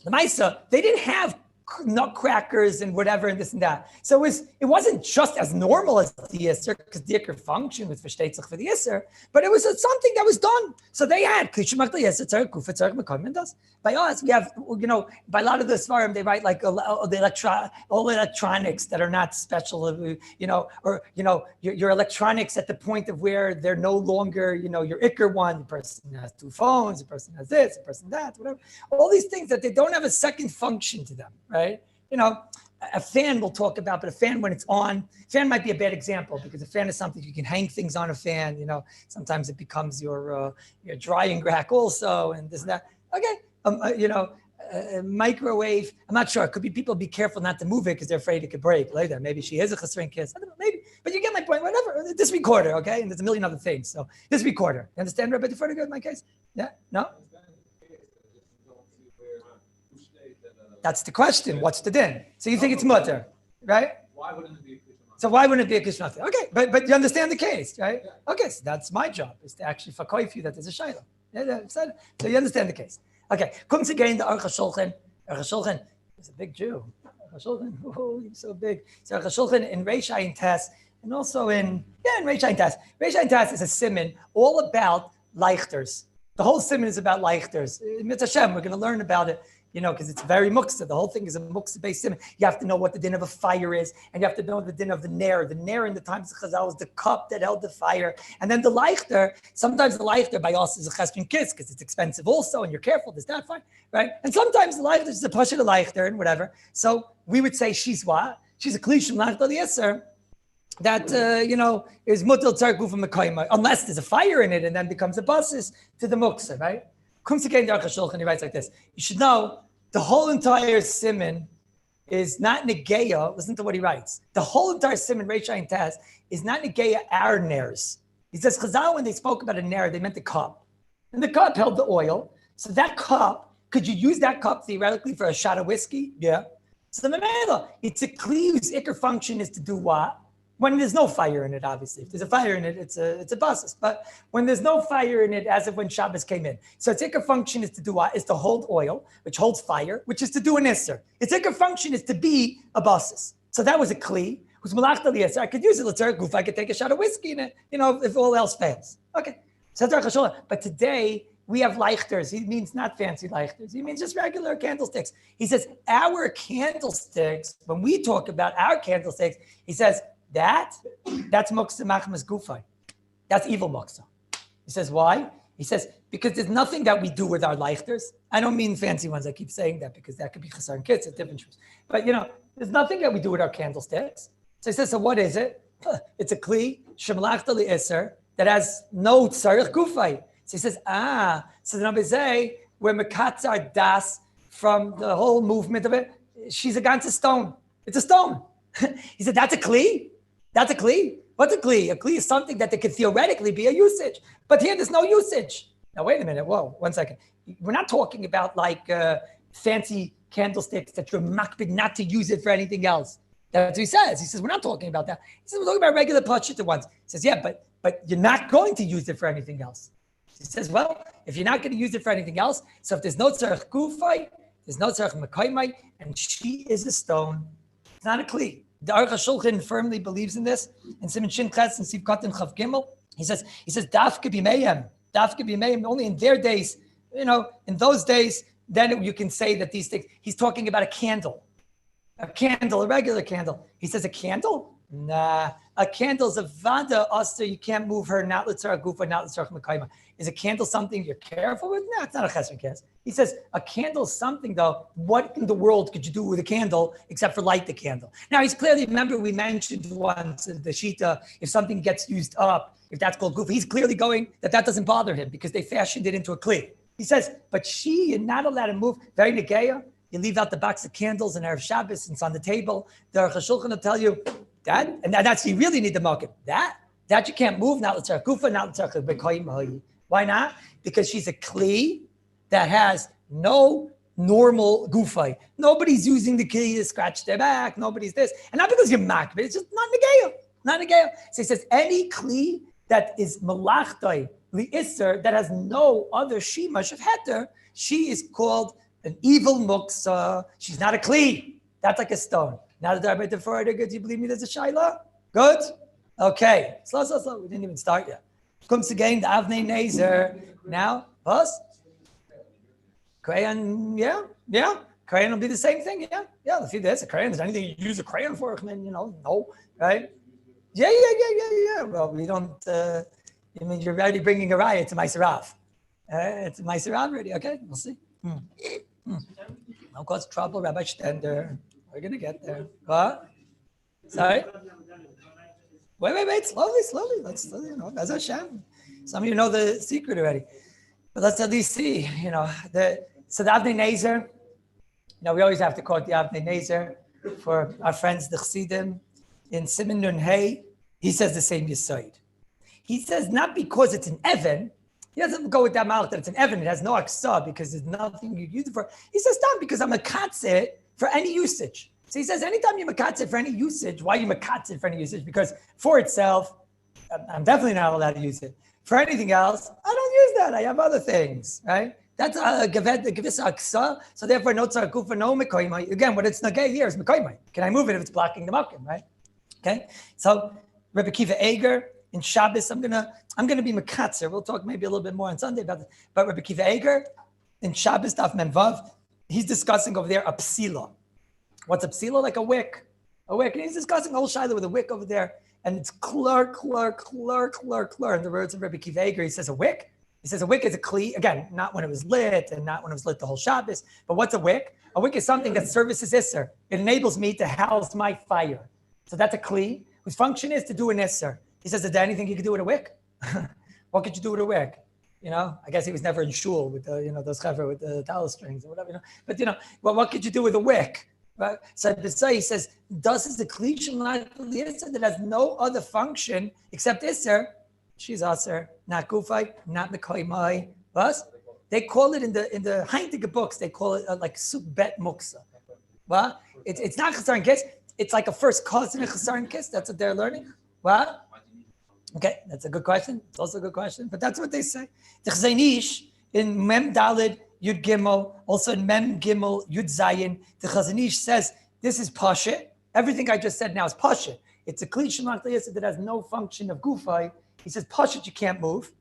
the Maisa, they didn't have nutcrackers and whatever and this and that. So it wasn't just as normal as the Yisr, because the Iker function was for the Yisr, but it was something that was done. So they had by us, we have, by a lot of the Svarim, they write like all electronics that are not special, or your electronics at the point of where they're no longer, your Iker one, the person has two phones, the person has this, the person that, whatever. All these things that they don't have a second function to them, right? A fan we'll talk about, but a fan when it's on, fan might be a bad example because a fan is something you can hang things on a fan, sometimes it becomes your drying rack also, and this and that. Okay. A microwave. I'm not sure. It could be people be careful not to move it because they're afraid it could break later. Maybe she is a chesron kiss. I don't know. Maybe, but you get my point. Whatever. This recorder, okay? And there's a million other things. So this recorder. You understand, Rabbi? Further good in my case? Yeah. No. That's the question. What's the din? So you think it's mutter, right? Why wouldn't it be a kishma? So why wouldn't it be a kishma? Okay, but you understand the case, right? Yeah. Okay, so that's my job is to actually fakoif you that there's a shayla. Yeah, so you understand the case. Okay, come to gain the Aruch HaShulchan. Aruch HaShulchan is a big Jew. Aruch HaShulchan, he's so big. So Aruch HaShulchan in Reish Ayin Tes, and also in Reish Ayin Tes. Reish Ayin Tes is a siman all about leichters. The whole siman is about leichters. Mitzvah Hashem, we're going to learn about it. Because it's very muktzah. The whole thing is a muktzah-based siman. You have to know what the din of a fire is, and you have to know the din of the ner. The ner in the times of Chazal is the cup that held the fire. And then the leichter, sometimes the leichter by us is a chesron kiss because it's expensive also, and you're careful, there's that fine, right? And sometimes the leichter is a pasha the leichter and whatever. So we would say she's what? She's a klishim leichter l'yeser that, is mutal tzarku from a unless there's a fire in it and then becomes a basis to the muktzah, right? Comes again to Aruch HaShulchan, he writes like this. You should know the whole entire siman is not negeya. Listen to what he writes. The whole entire siman, Reish Ayin Tes, is not negeya our ners. He says, Chazal, when they spoke about a ner, they meant the cup. And the cup held the oil. So that cup, could you use that cup theoretically for a shot of whiskey? Yeah. So the memela, it's a kli whose ikr function is to do what? When there's no fire in it, obviously. If there's a fire in it, it's a basis. But when there's no fire in it, as of when Shabbos came in. So its ikr function is to do what? Is to hold oil, which holds fire, which is to do an isser. Its ikr function is to be a basis. So that was a kli, who's malachta l'yisser. I could use it, if I could take a shot of whiskey in it, if all else fails. Okay. So that's but today, we have leichters. He means not fancy leichters. He means just regular candlesticks. He says, our candlesticks, when we talk about our candlesticks, he says, that's muktzah machmas gufay. That's evil muktzah. He says, why? He says, because there's nothing that we do with our leichters. I don't mean fancy ones. I keep saying that because that could be chesron kids at different truths. But, there's nothing that we do with our candlesticks. So he says, so what is it? It's a kli, shemalachta li'isser, that has no tzarich gufay. So he says, so the Rabbi say, where mekatzar das from the whole movement of it, she's a ganze stone. It's a stone. He said, that's a kli? That's a kli? What's a kli? A kli is something that there could theoretically be a usage. But here, there's no usage. Now, wait a minute. Whoa, 1 second. We're not talking about like fancy candlesticks that you're makbid not to use it for anything else. That's what he says. He says, we're not talking about that. He says, we're talking about regular pashita ones. He says, yeah, but you're not going to use it for anything else. He He says, well, if you're not going to use it for anything else, so if there's no tzarech gufay, there's no tzarech mekaymai, and she is a stone. It's not a kli. The Aruch HaShulchan firmly believes in this. In Siman Shin Ches and Siv Katan Chav Gimel, he says, dafke b'meim, only in their days, in those days, then you can say that these things, he's talking about a candle, a regular candle. He says, a candle? Nah, a candle's a vada oster, you can't move her, not l'tzarech gufa, not l'tzarech mekayma. Is a candle something you're careful with? No, it's not a chesed kes. He says, a candle's something though, what in the world could you do with a candle except for light the candle? Now he's clearly, remember we mentioned once the Shita, if something gets used up, if that's called gufa, he's clearly going that doesn't bother him because they fashioned it into a kli. He says, but you're not allowed to move, very negeya, you leave out the box of candles and Erev Shabbos, and it's on the table. The Aruch HaShulchan will tell you, that, and that's, you really need the market. That you can't move, not l'tzarech gufa, not l'tzarech b'koyim. Why not? Because she's a kli that has no normal gufay. Nobody's using the kli to scratch their back. Nobody's this. And not because you're mak, but it's just not negeya. So he says, any kli that is malachtai li'isser, that has no other shimash of heter, she is called an evil muksa. She's not a kli. That's like a stone. Now that Rabbi Deferred, good, do you believe me there's a shayla? Good? Okay. Slow. We didn't even start yet. Comes again the Avnei Nezer. Now, us? Crayon, yeah. Crayon will be the same thing, yeah. If there's a crayon, is there anything you use a crayon for? I mean, no, right? Yeah. Well, we don't, you're already bringing a raya to Maiserav. It's Maiserav already, okay? We'll see. No cause trouble, Rabbi Stender. We're going to get there. What? Sorry? Wait. Slowly. Let's, as Hashem. Some of you know the secret already. But let's at least see, so the Avnei Nezer, we always have to quote the Avnei Nezer for our friends, the Chassidim. In Siman Nun Hey, he says the same Yisoid. He says not because it's an Evan, he doesn't go with that malach that it's an Evan, it has no aksa because there's nothing you use it for. He says, stop, because I'm a katzeh for any usage. So he says, anytime you makatze for any usage, why you makatze for any usage? Because for itself, I'm definitely not allowed to use it. For anything else, I don't use that. I have other things, right? That's a gevis aksa. So therefore, no tzar kufa, no mekoymai. Again, what it's nagay here is mekoymai. Can I move it if it's blocking the makim, right? Okay. So Rabbi Kiva Eger in Shabbos, I'm gonna be makatzer. We'll talk maybe a little bit more on Sunday about this. But Rabbi Kiva Eger in Shabbos Daf Memvav, he's discussing over there a psila. What's a psila? Like a wick. And he's discussing a whole shiloh with a wick over there. And it's klur. In the words of Rabbi Kiva Eger, he says a wick. He says a wick is a kli. Again, not when it was lit and not when it was lit the whole Shabbos. But what's a wick? A wick is something that services Isser. It enables me to house my fire. So that's a kli whose function is to do an Isser. He says, is there anything you could do with a wick? What could you do with a wick? I guess he was never in shul with the, those chaver with the towel strings or whatever, But, well, what could you do with a wick? Right? So he says, does is the cliche that has no other function except Isser? She's Aser, not Gufay, not Mekoymai. Was? They call it in the Heintige books, they call it like Suk Bet Muksa. What? It's not Chasar and Kiss, it's like a first cousin of Chasar and Kiss. That's what they're learning. What? Okay, that's a good question. It's also a good question, but that's what they say. The Chazanish in Mem Dalid Yud Gimel, also in Mem Gimel Yud Zayin, the Chazanish says this is Pasha. Everything I just said now is Pasha. It's a cliche that has no function of Gufay. He says Pasha you can't move.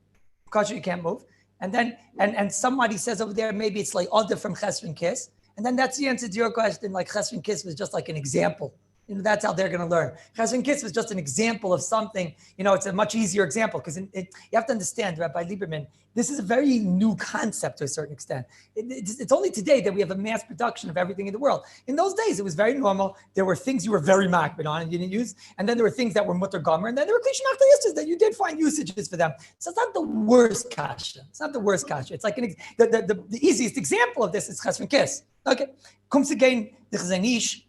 Pasha you can't move. And then and somebody says over there maybe it's like other from Chesron Kiss. And then that's the answer to your question. Like Chesron Kiss was just like an example. That's how they're going to learn. Chesron Kiss was just an example of something. It's a much easier example because you have to understand, Rabbi Lieberman, this is a very new concept to a certain extent. It's only today that we have a mass production of everything in the world. In those days, it was very normal. There were things you were very makbid on and you didn't use. And then there were things that were mutter gomer. And then there were klishim achlayistas that you did find usages for them. So it's not the worst kasha. It's like the easiest example of this is Chesron Kiss. Okay. Comes again, the Chazanish.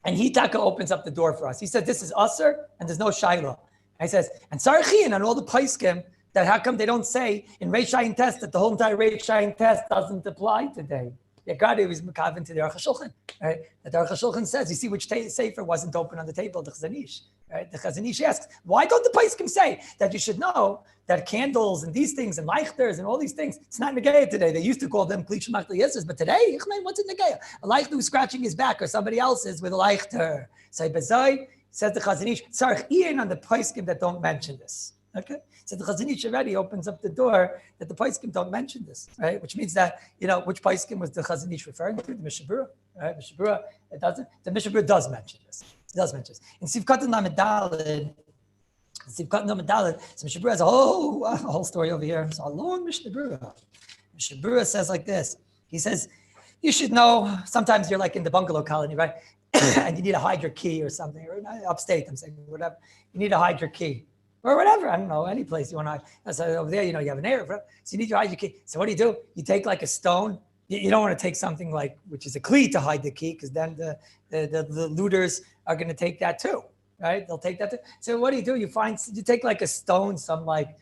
And Hitaka opens up the door for us. He said, this is Aser, and there's no Shaila. And he says, and Sarachin and all the Paiskim, that how come they don't say in Reish Shayin test that the whole entire Reish Shayin test doesn't apply today? Yeah, God, it was Mekavin to the Aruch HaShulchan. Right? That the Aruch HaShulchan says, you see which sefer wasn't open on the table, the Chazanish. Right? The Chazon Ish asks, why don't the Poskim say that you should know that candles and these things and leichters and all these things, it's not Negaya today. They used to call them Kli Shemach L'Yesers, but today, what's a Negaya? A leichter who's scratching his back or somebody else's with a leichter. So Bezai says the Chazon Ish, Tzarech Ian on the Poskim that don't mention this. Okay? So the Chazon Ish already opens up the door that the Poskim don't mention this, right? Which means that, which Poskim was the Chazon Ish referring to? The Mishabura, right? Mishabura, it doesn't. The Mishabura does mention this. It does mention this. In Sivkat Namedalid, so Mishabura has a whole story over here. It's a long Mishabura. Mishabura says like this. He says, you should know, sometimes you're like in the bungalow colony, right? And you need to hide your key or something, or upstate, I'm saying, whatever. You need to hide your key. Or whatever, I don't know, any place you want to hide. So over there, you have an Erev, right? So you need to hide your key. So what do? You take like a stone. You don't want to take something like, which is a kli to hide the key, because then the looters are going to take that too, right? They'll take that too. So what do? You take like a stone, some like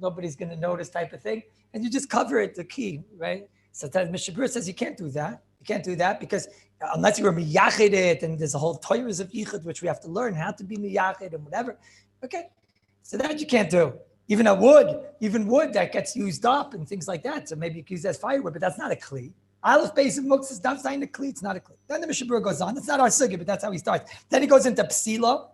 nobody's going to notice type of thing, and you just cover it, the key, right? So Mishabur says you can't do that. You can't do that because unless you were miyachid it, and there's a whole Torahs of yichud, which we have to learn how to be miyachid and whatever. Okay, so that you can't do. Even wood that gets used up and things like that. So maybe you can use that as firewood, but that's not a kli. Aleph Beis of Muktzah is not saying a kli. It's not a kli. Then the Mishabur goes on. It's not our sugi, but that's how he starts. Then he goes into psila,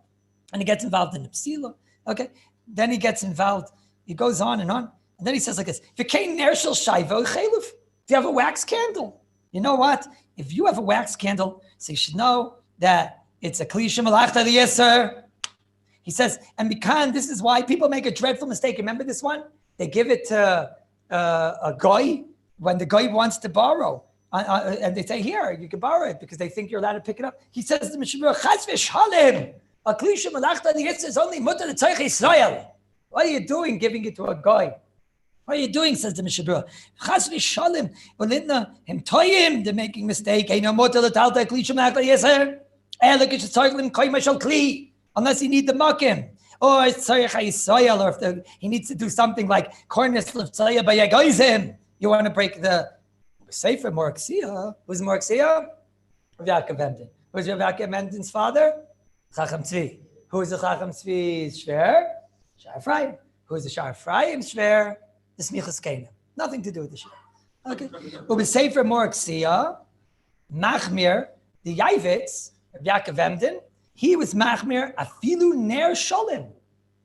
and he gets involved in the psila. Okay, then he gets involved. He goes on, and then he says like this: if you have a wax candle, you know what? If you have a wax candle, so you should know that it's a kli shemalachta liyeser. He says, and because this is why people make a dreadful mistake. Remember this one? They give it to a guy when the guy wants to borrow. And they say, here, you can borrow it because they think you're allowed to pick it up. He says to Mishabur, Chas v'shalem, a klisha malachta is only mutter l'tzoich Yisrael. What are you doing giving it to a guy? What are you doing, says the Mishabur. Chas v'shalem, ulitna, him toyim, they're making mistake. Ein mutter l'talta klisha malachta yeser. Elik is tzorich lim koy mashal kli. Unless you need the makim, or if he needs to do something like kornis l'tzaya b'yagoizim, you want to break the sefer Morksia. Who's Morksia? Rav Yaakov Emden. Who's Rav Yaakov Emden's father? Chacham Tzvi. Who's the Chacham Tzvi's shver? Shar Ephraim. Who's the Shar Ephraim's shver? The Smichas Kenim. Nothing to do with the shver. Okay. But with sefer Morksia, Machmir, the Yavitz, Rav Yaakov Emden, he was machmir afilu ner sholim,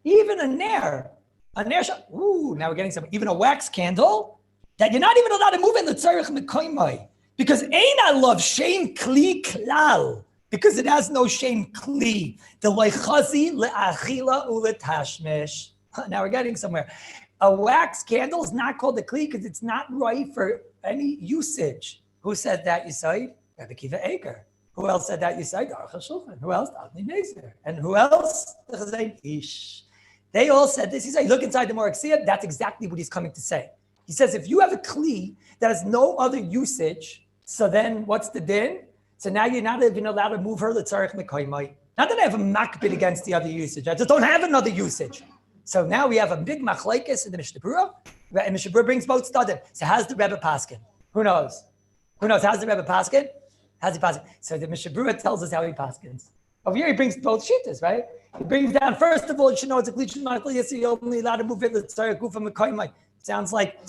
even a ner sholim. Ooh, now we're getting some. Even a wax candle that you're not even allowed to move in the tzarich mekoymai because ein love shame kli klal because it has no shame kli. The leichazi leachila uletashmish. Now we're getting somewhere. A wax candle is not called a kli because it's not right for any usage. Who said that? You say Rabbi Kiva Eger. Who else said that? You said Aruch HaShulchan. Who else? Avnei Mezer. And who else? The Chazon Ish. They all said this. He said, look inside the Morksia. That's exactly what he's coming to say. He says, if you have a kli that has no other usage, so then what's the din? So now you're not even allowed to move her l'tzarich mekoymai. Not that I have a makbid against the other usage. I just don't have another usage. So now we have a big machlekes in the Mishnah Berurah, and Mishnah Berurah brings both studim. So how's the Rebbe paskin? Who knows? How's the Rebbe paskin? How's he paskin? So the Mishnah Berurah tells us how he paskins. Over here he brings both shittas, right? He brings down, first of all, you should know it's a klishon machlekes, so you're only allowed to move it l'tzarich gufa mekoymai. Sounds like,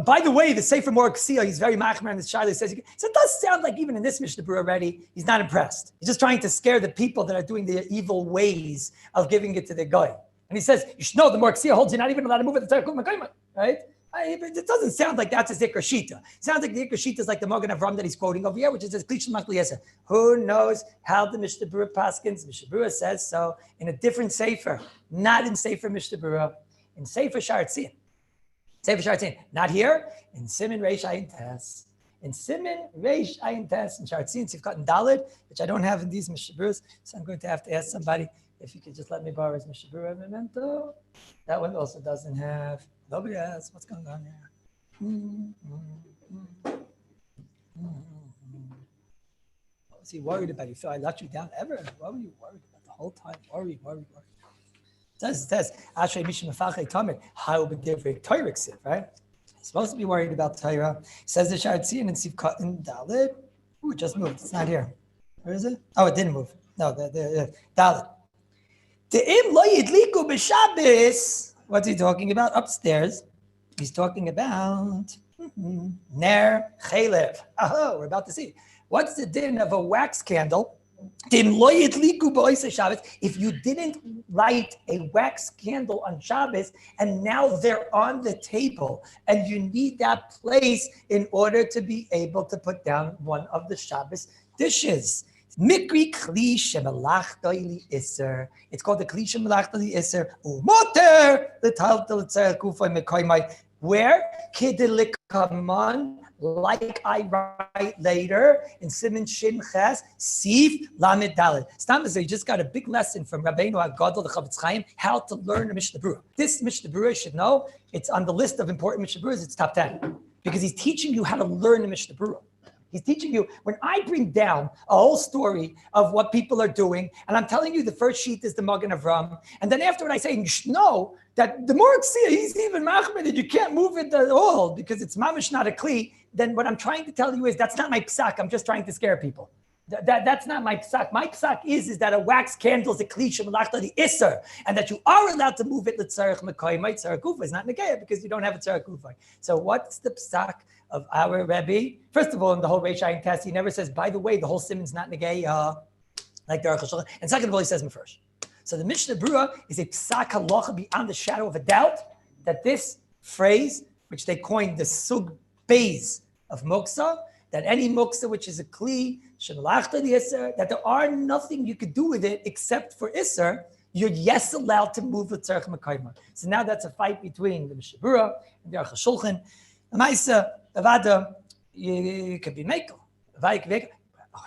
by the way, the Sefer Morksia, he's very machmer in this Shiloh. So it does sound like even in this Mishnah Berurah already, he's not impressed. He's just trying to scare the people that are doing the evil ways of giving it to the guy. And he says, you should know the Morksia holds you're not even allowed to move it to right? It doesn't sound like that's a Zikr Shita. It sounds like the Zikr Shita is like the Mogen Avram that he's quoting over here, which is his Klishon Machliyesa. Who knows how the Mishnah Berurah paskins? Mishnah Berurah says so in a different Sefer, not in Sefer Mishnah Berurah, in Sefer Shar Tzin. Sefer Shar Tzin, not here, in Siman Reish Ayin Tes. In Siman Reish Ayin Tes, in Shar Tzin, Sivkat and Daled, which I don't have in these Mishnah Berurahs, so I'm going to have to ask somebody if you could just let me borrow his Mishnah Berurah memento. That one also doesn't have. Nobody asks what's going on here. What was he worried about? You feel I let you down ever? What were you worried about the whole time? Worried. It says, Ashrei Mishim Mefachei Tamid, how would different Torah sit, right? He's supposed to be worried about Torah. It says the Shar Tzin and Sivkat and Dalit. Ooh, it just moved. It's not here. Where is it? Oh, it didn't move. No, the Dalit. Te'im lo yidliku b'Shabbos. What's he talking about? Upstairs. He's talking about Ner Chalev. Oh, we're about to see. What's the din of a wax candle? If you didn't light a wax candle on Shabbos and now they're on the table and you need that place in order to be able to put down one of the Shabbos dishes. Mikri kli shemelachta iser. It's called the kli shemelachta iser. Umoter l'taltel tzarech kufay mekoymai. Where kidilikaman, like I write later in Siman Shin Ches, Sif Lamed Dalet. Stam you just got a big lesson from Rabbeinu HaGadol, the Chavetz Chaim, how to learn a Mishnah Berurah. This Mishnah Berurah should know, it's on the list of important Mishnah Berurahs, it's top 10. Because he's teaching you how to learn a Mishnah Berurah. He's teaching you, when I bring down a whole story of what people are doing, and I'm telling you the first sheet is the Magen Avram, and then afterward I say, you should know that the more he's even machmir that you can't move it at all because it's mamish not a kli, then what I'm trying to tell you is that's not my psak, I'm just trying to scare people. That's not my psak. My psak is that a wax candle is a kli shemalachta the iser, and that you are allowed to move it l'tzarech mekayimai. Tzarech kufa is not negaya because you don't have a tzarech kufa. So what's the psak of our Rabbi? First of all, in the whole Reish Ayin test, he never says, by the way, the whole simon's not negaya, like the Aruch HaShulchan. And second of all, he says mefresh. So the Mishnah Berurah is a psak halacha beyond the shadow of a doubt that this phrase, which they coined the sug beis of moksa, that any moksa which is a kli, shemalachta the iser, that there are nothing you could do with it except for iser, you're yes allowed to move with tzarech mekayma. So now that's a fight between the Mishnah Berurah and the Aruch HaShulchan. Amaisa, avada, you could be mekel.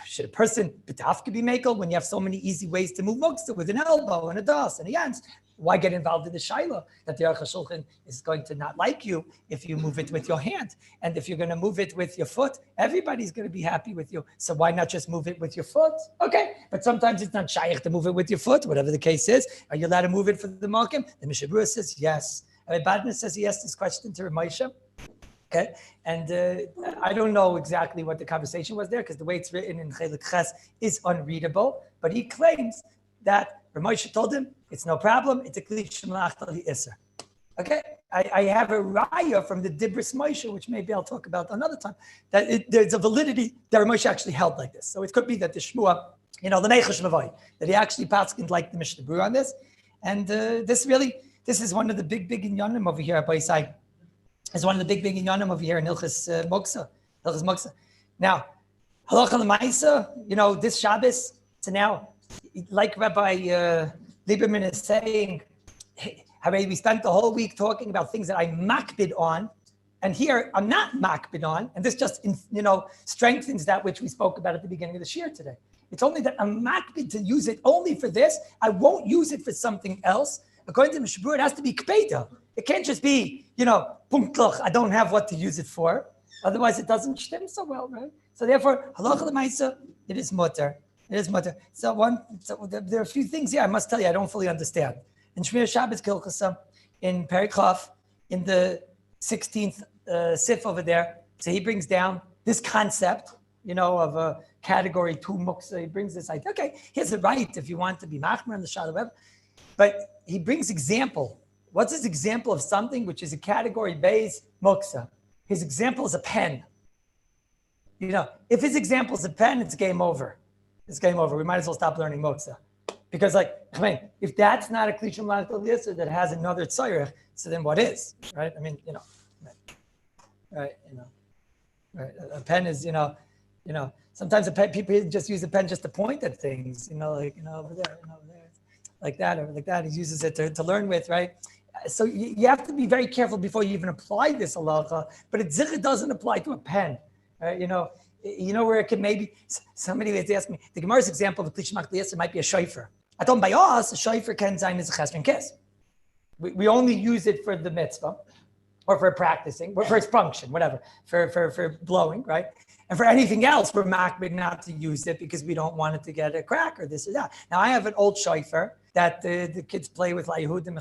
Should a person betafka be mekel when you have so many easy ways to move moksa with an elbow and a das and a yans? Why get involved in the shaila that the Aruch HaShulchan is going to not like you if you move it with your hand? And if you're going to move it with your foot, everybody's going to be happy with you. So why not just move it with your foot? Okay, but sometimes it's not shaykh to move it with your foot, whatever the case is. Are you allowed to move it for the malkim? The Mishnah Berurah says yes. Rabbi Badner says he asked this question to Ramosha. Okay, and I don't know exactly what the conversation was there because the way it's written in Chelik Ches is unreadable, but he claims that Ramosha told him, it's no problem, it's a kli shemalachta iser. Okay, I have a raya from the Dibris Moshe, which maybe I'll talk about another time, that there's a validity that Ramosha actually held like this. So it could be that the Shmua, the Neichash Mavai, that he actually paskined like the Mishnah Berurah on this. And this is one of the big inyanim over here at Baisai. It's one of the big inyanim over here in Hilchas Moksa. Now, halacha l'maisa, this Shabbos, so now, like Rabbi Lieberman is saying, we spent the whole week talking about things that I makbid on, and here I'm not makbid on, and this just strengthens that which we spoke about at the beginning of the shir today. It's only that I'm makbid to use it only for this. I won't use it for something else. According to the Mishnah Berurah, it has to be kpeda. It can't just be, punktloch, I don't have what to use it for. Otherwise, it doesn't stem so well, right? So therefore, halacha l'maisa, it is mutter. It is mutter. So there are a few things here I must tell you I don't fully understand. In Shmir Shabbos Kilchasa, in Perikov, in the 16th sif over there, so he brings down this concept, of a category 2 muksa. He brings this idea. Okay, here's the right if you want to be machmer on the shalom, but he brings example. What's his example of something which is a category base muksa? His example is a pen. If his example is a pen, it's game over. It's game over. We might as well stop learning muksa. Because if that's not a kli shemalachta that has another tzarech, so then what is? Right? Right, right. A pen is, sometimes people just use a pen just to point at things, over there, over there, like that, or like that. He uses it to learn with, right? So you have to be very careful before you even apply this halacha, but it doesn't apply to a pen, right? Where it can maybe, somebody has asked me, the Gemara's example of a kli shemalachta might be a shofar. I told him by us, a shofar can zayin is a chesron kiss. We only use it for the mitzvah, or for practicing, or for its function, whatever, for blowing, right? And for anything else, we're makbid not to use it because we don't want it to get a crack or this or that. Now, I have an old shofar that the kids play with Yehudim,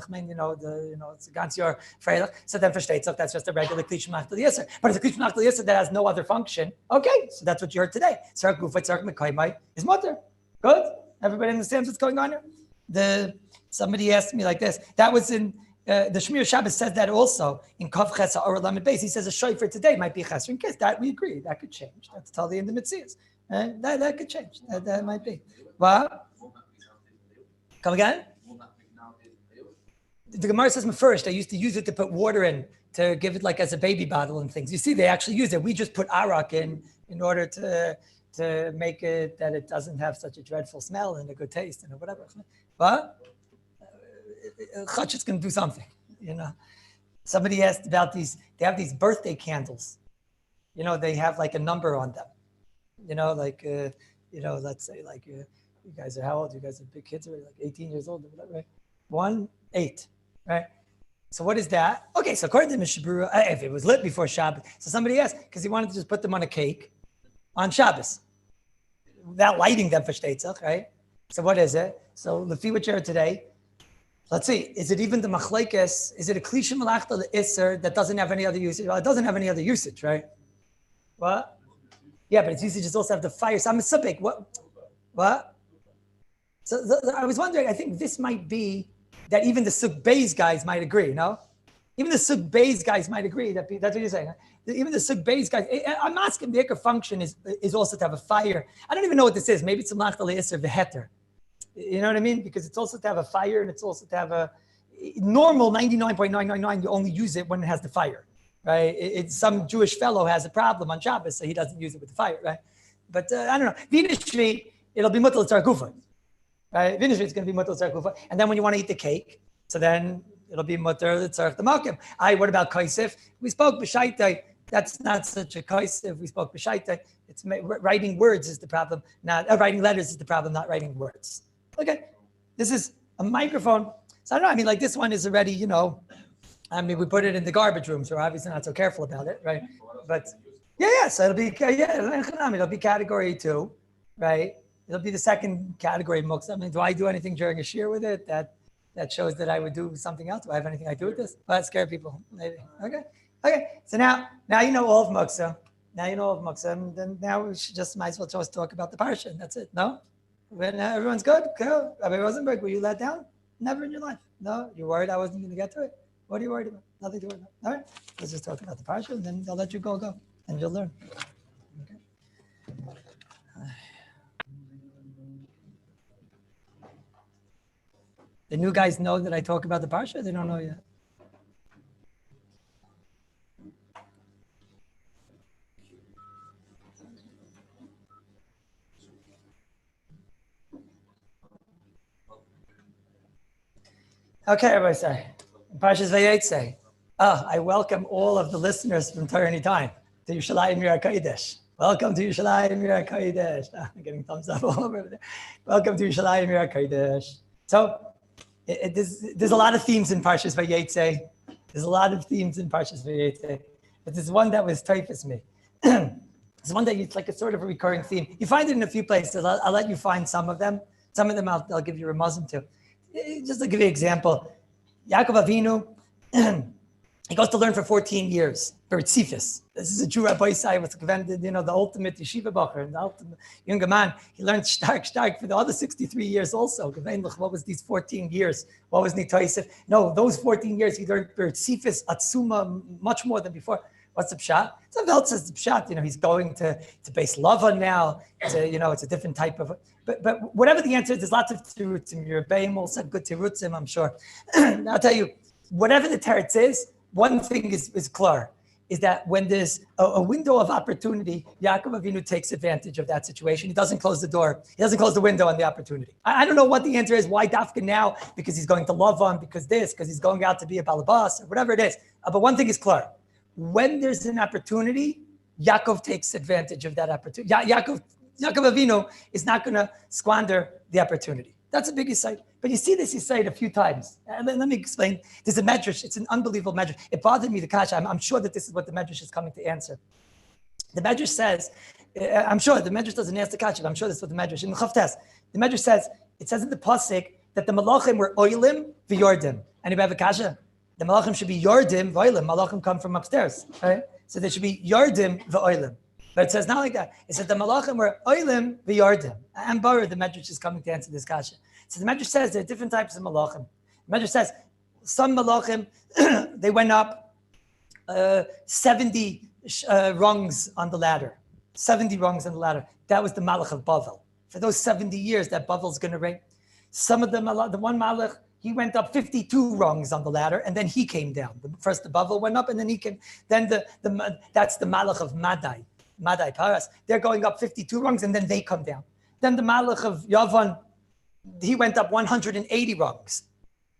it's against your Freilach. So then for Shteitzach, that's just a regular Klish Machtel Yisr. But it's a Klish Machtel Yisr that has no other function. Okay, so that's what you heard today. Tzarek Gufa, Tzarek Mekaymai is mutter. Good? Everybody understands what's going on here? Somebody asked me like this. That was in the Shmir Shabbos says that also in Kav Chesa or Lamed Beis. He says a shofar today might be a Chesron Kiss. That we agree. That could change. That's totally in the Mitzias. That could change. That might be. What? Come again? The Gemara says first. I used to use it to put water in to give it like as a baby bottle and things. You see, they actually use it. We just put arak in order to make it that it doesn't have such a dreadful smell and a good taste and whatever. But Chach is going to do something, Somebody asked about these. They have these birthday candles. They have like a number on them. Let's say like you guys are how old? You guys are big kids already, like 18 years old or whatever, right? 1, 8, right? So what is that? Okay, so according to Mishabura, if it was lit before Shabbos, so somebody asked because he wanted to just put them on a cake on Shabbos without lighting them for Shteitzach, right? So what is it? So Lefi what you heard today. Let's see, is it even the machlekes? Is it a klisha malachta l'isser that doesn't have any other usage? Well, it doesn't have any other usage, right? What? Yeah, but its usage is also have the fire. So I'm a subik. What? So I was wondering, I think this might be that even the Suk Beis guys might agree, no? Even the Suk Beis guys might agree. That's what you're saying. Huh? Even the Suk Beis guys, I'm asking the Iker function is also to have a fire. I don't even know what this is. Maybe it's a malachta l'isser v'heter. You know what I mean? Because it's also to have a fire and it's also to have a normal 99.999. You only use it when it has the fire, right? Some Jewish fellow has a problem on Shabbos, so he doesn't use it with the fire, right? But I don't know. Vinishvi, it'll be mutal tzar kufa, right? Vinishvi is going to be mutal tzar kufa. And then when you want to eat the cake, so then it'll be mutal tzar the makim. What about kaisif? We spoke b'shaitai. That's not such a kaisif. We spoke b'shaitai. It's writing words is the problem, not writing letters is the problem, not writing words. Okay, this is a microphone. So I don't know, like this one is already, we put it in the garbage room, so we're obviously not so careful about it, right? But so it'll be category 2, right? It'll be the second category muksa. I mean, do I do anything during a shir with it that shows that I would do something else? Do I have anything I do with this? Well, that scare people, maybe. Okay. So now you know all of muksa. And then now we should might as well just talk about the parsha, and that's it, no? When everyone's good, cool. Rabbi Rosenberg, were you let down? Never in your life. No, you're worried I wasn't going to get to it? What are you worried about? Nothing to worry about. All right, let's just talk about the parsha, and then they'll let you go, and you'll learn. Okay. The new guys know that I talk about the parsha? They don't know yet. Okay, everybody say. Parshas Vayetze. I welcome all of the listeners from Torah Anytime to Yerushalayim Yir HaKodesh. Welcome to Yerushalayim Yir HaKodesh. I'm getting thumbs up all over there. Welcome to Yerushalayim Yir HaKodesh. So, there's a lot of themes in Parshas Vayetze. But there's one that was typhus me. There's one that it's like a sort of a recurring theme. You find it in a few places. I'll let you find some of them. Some of them I'll give you a Ramazim to. Just to give you an example, Yaakov Avinu, he goes to learn for 14 years. Bertzifis. This is a Jew Rabbi Isai, what's the ultimate yeshiva bacher, and the ultimate younger man. He learned stark for the other 63 years also. What was these 14 years? What was Nitoisif? No, those 14 years he learned Bertzifis, Atsuma, much more than before. What's the pshat? Some else says the pshat. He's going to base lava now. It's a different type of. But whatever the answer is, there's lots of terutzim. Your Rebbeim all said good terutzim, I'm sure. I'll tell you, whatever the teretz is, one thing is clear, is that when there's a window of opportunity, Yaakov Avinu takes advantage of that situation. He doesn't close the door. He doesn't close the window on the opportunity. I don't know what the answer is. Why Dafka now? Because he's going to love him, because he's going out to be a balabas, or whatever it is. But one thing is clear. When there's an opportunity, Yaakov takes advantage of that opportunity. Yaakov Avinu is not going to squander the opportunity. That's a big insight. But you see this insight a few times. Let me explain. There's a medrash. It's an unbelievable medrash. It bothered me, the kasha. I'm sure that this is what the medrash is coming to answer. The medrash says, I'm sure the medrash doesn't answer the kasha, but I'm sure this is what the medrash, in the Chavtes, the medrash says, it says in the pasuk that the malachim were oilim v'yordim. Anybody have a kasha? The malachim should be yordim v'oilim. Malachim come from upstairs, right? So they should be yordim v'oilim. But it says not like that. It says the malachim were oilim v'yordim. And Baruch, the Medrash is coming to answer this kasha. So the Medrash says there are different types of malachim. The Medrash says some malachim, they went up 70 rungs on the ladder. 70 rungs on the ladder. That was the malach of Bavel. For those 70 years that Bavel's going to reign. Some of them, the one malach, he went up 52 rungs on the ladder, and then he came down. First the Bavel went up, and then he came. Then that's the malach of Madai Paras. They're going up 52 rungs, and then they come down. Then the malach of Yavan, he went up 180 rungs,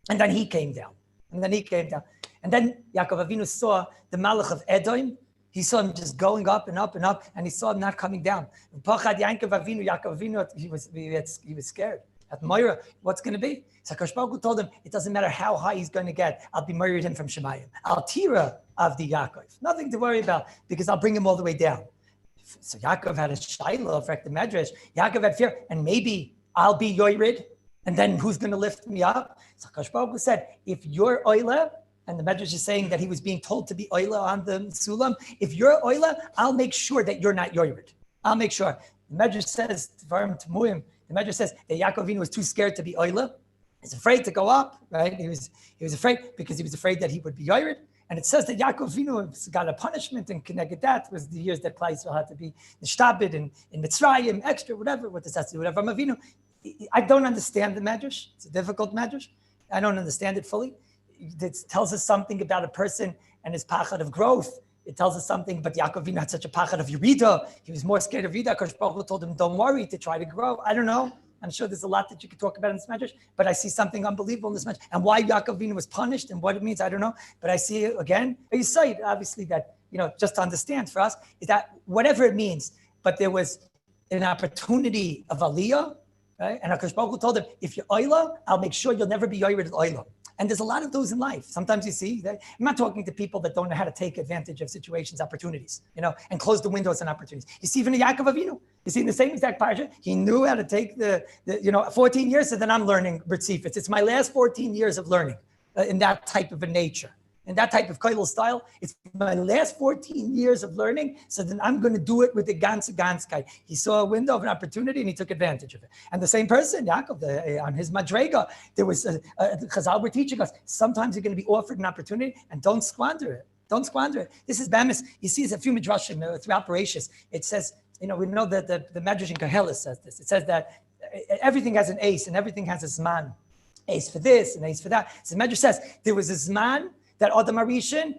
and then he came down. And then Yaakov Avinu saw the malach of Edom. He saw him just going up and up and up, and he saw him not coming down. Yaakov Avinu, he was scared. At Moira, what's going to be? So Akash Baruch Hu told him, it doesn't matter how high he's going to get. I'll be married him from Shemayim. I'll tira of the Yaakov. Nothing to worry about, because I'll bring him all the way down. So Yaakov had a shayla, for the Medrash. Yaakov had fear, and maybe I'll be Yoirid, and then who's going to lift me up? So Akash Baruch Hu said, if you're Oila, and the Medrash is saying that he was being told to be Oila on the Sulam, if you're Oila, I'll make sure that you're not Yoirid. I'll make sure. The Medrash says, the Medrash says that Yaakov Avinu was too scared to be Oila. He's afraid to go up, right? He was afraid because he was afraid that he would be Yoirid. And it says that Yaakov Avinu got a punishment, and connected that was the years that Klal Yisrael had to be Nishtabed in Mitzrayim, extra, whatever, what does that do, whatever. Avinu. I don't understand the Medrash. It's a difficult Medrash. I don't understand it fully. It tells us something about a person and his pachad of growth. It tells us something, but Yaakov Avinu had such a pachad of Yerida. He was more scared of Yerida. Akash Baruch Hu told him, don't worry, to try to grow. I don't know. I'm sure there's a lot that you could talk about in this Medrash, but I see something unbelievable in this Medrash. And why Yaakov Avinu was punished and what it means, I don't know. But I see it again. You say, obviously, that, just to understand for us, is that whatever it means, but there was an opportunity of Aliyah, right? And Akash Baruch Hu told him, if you're Oila, I'll make sure you'll never be Yoirid Oila. And there's a lot of those in life. Sometimes you see that I'm not talking to people that don't know how to take advantage of situations, opportunities, and close the windows on opportunities. You see, even Yaakov Avinu, you see in the same exact parsha, he knew how to take the 14 years. So then I'm learning B'tzifis. It's my last 14 years of learning in that type of a nature. In that type of Kallus style, it's my last 14 years of learning, so then I'm going to do it with the Gans guy. He saw a window of an opportunity and he took advantage of it. And the same person, Yaakov, on his Madrega, there was, Chazal were teaching us, sometimes you're going to be offered an opportunity and don't squander it. Don't squander it. This is Bamis. You see, there's a few Midrashim throughout Bereshis. It says, we know that the Medrash in Kallus says this. It says that everything has an ace and everything has a Zman. Ace for this and ace for that. So the Medrash says, there was a Zman that Adam Arishan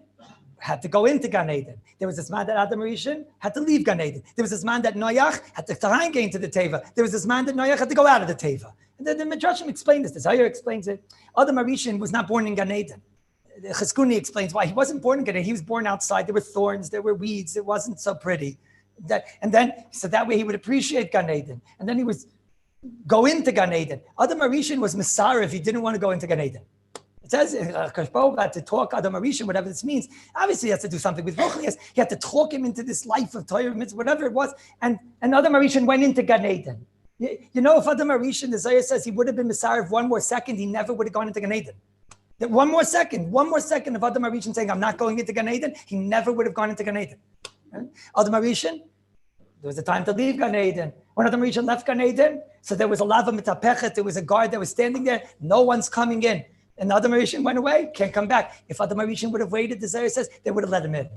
had to go into Gan Eden. There was this man that Adam Arishan had to leave Gan Eden. There was this man that Noach had to get into the Teva. There was this man that Noach had to go out of the Teva. And then the Midrashim explained this. The Zohar explains it. Adam Arishan was not born in Gan Eden. Chizkuni explains why he wasn't born in Gan Eden. He was born outside. There were thorns. There were weeds. It wasn't so pretty. So that way he would appreciate Gan Eden. And then he was go into Gan Eden. Adam Arishan was Messiah if he didn't want to go into Gan Eden. It says Akash had to talk Adam Arishan, whatever this means. Obviously, he has to do something with Ruchnias. He had to talk him into this life of Torah, whatever it was. And Adam Arishan went into Gan Eden. If Adam Arishan, the Zohar says he would have been Messiah one more second, he never would have gone into Gan Eden. One more second of Adam Arishan saying, I'm not going into Gan Eden, he never would have gone into Gan Eden. Right? Adam Arishan, there was a time to leave Gan Eden. When Adam Arishan left Gan Eden, so there was a lava mitapechet, there was a guard that was standing there, no one's coming in. And Adam Arishan went away, can't come back. If Adam Arishan would have waited, the Zohar says, they would have let him in.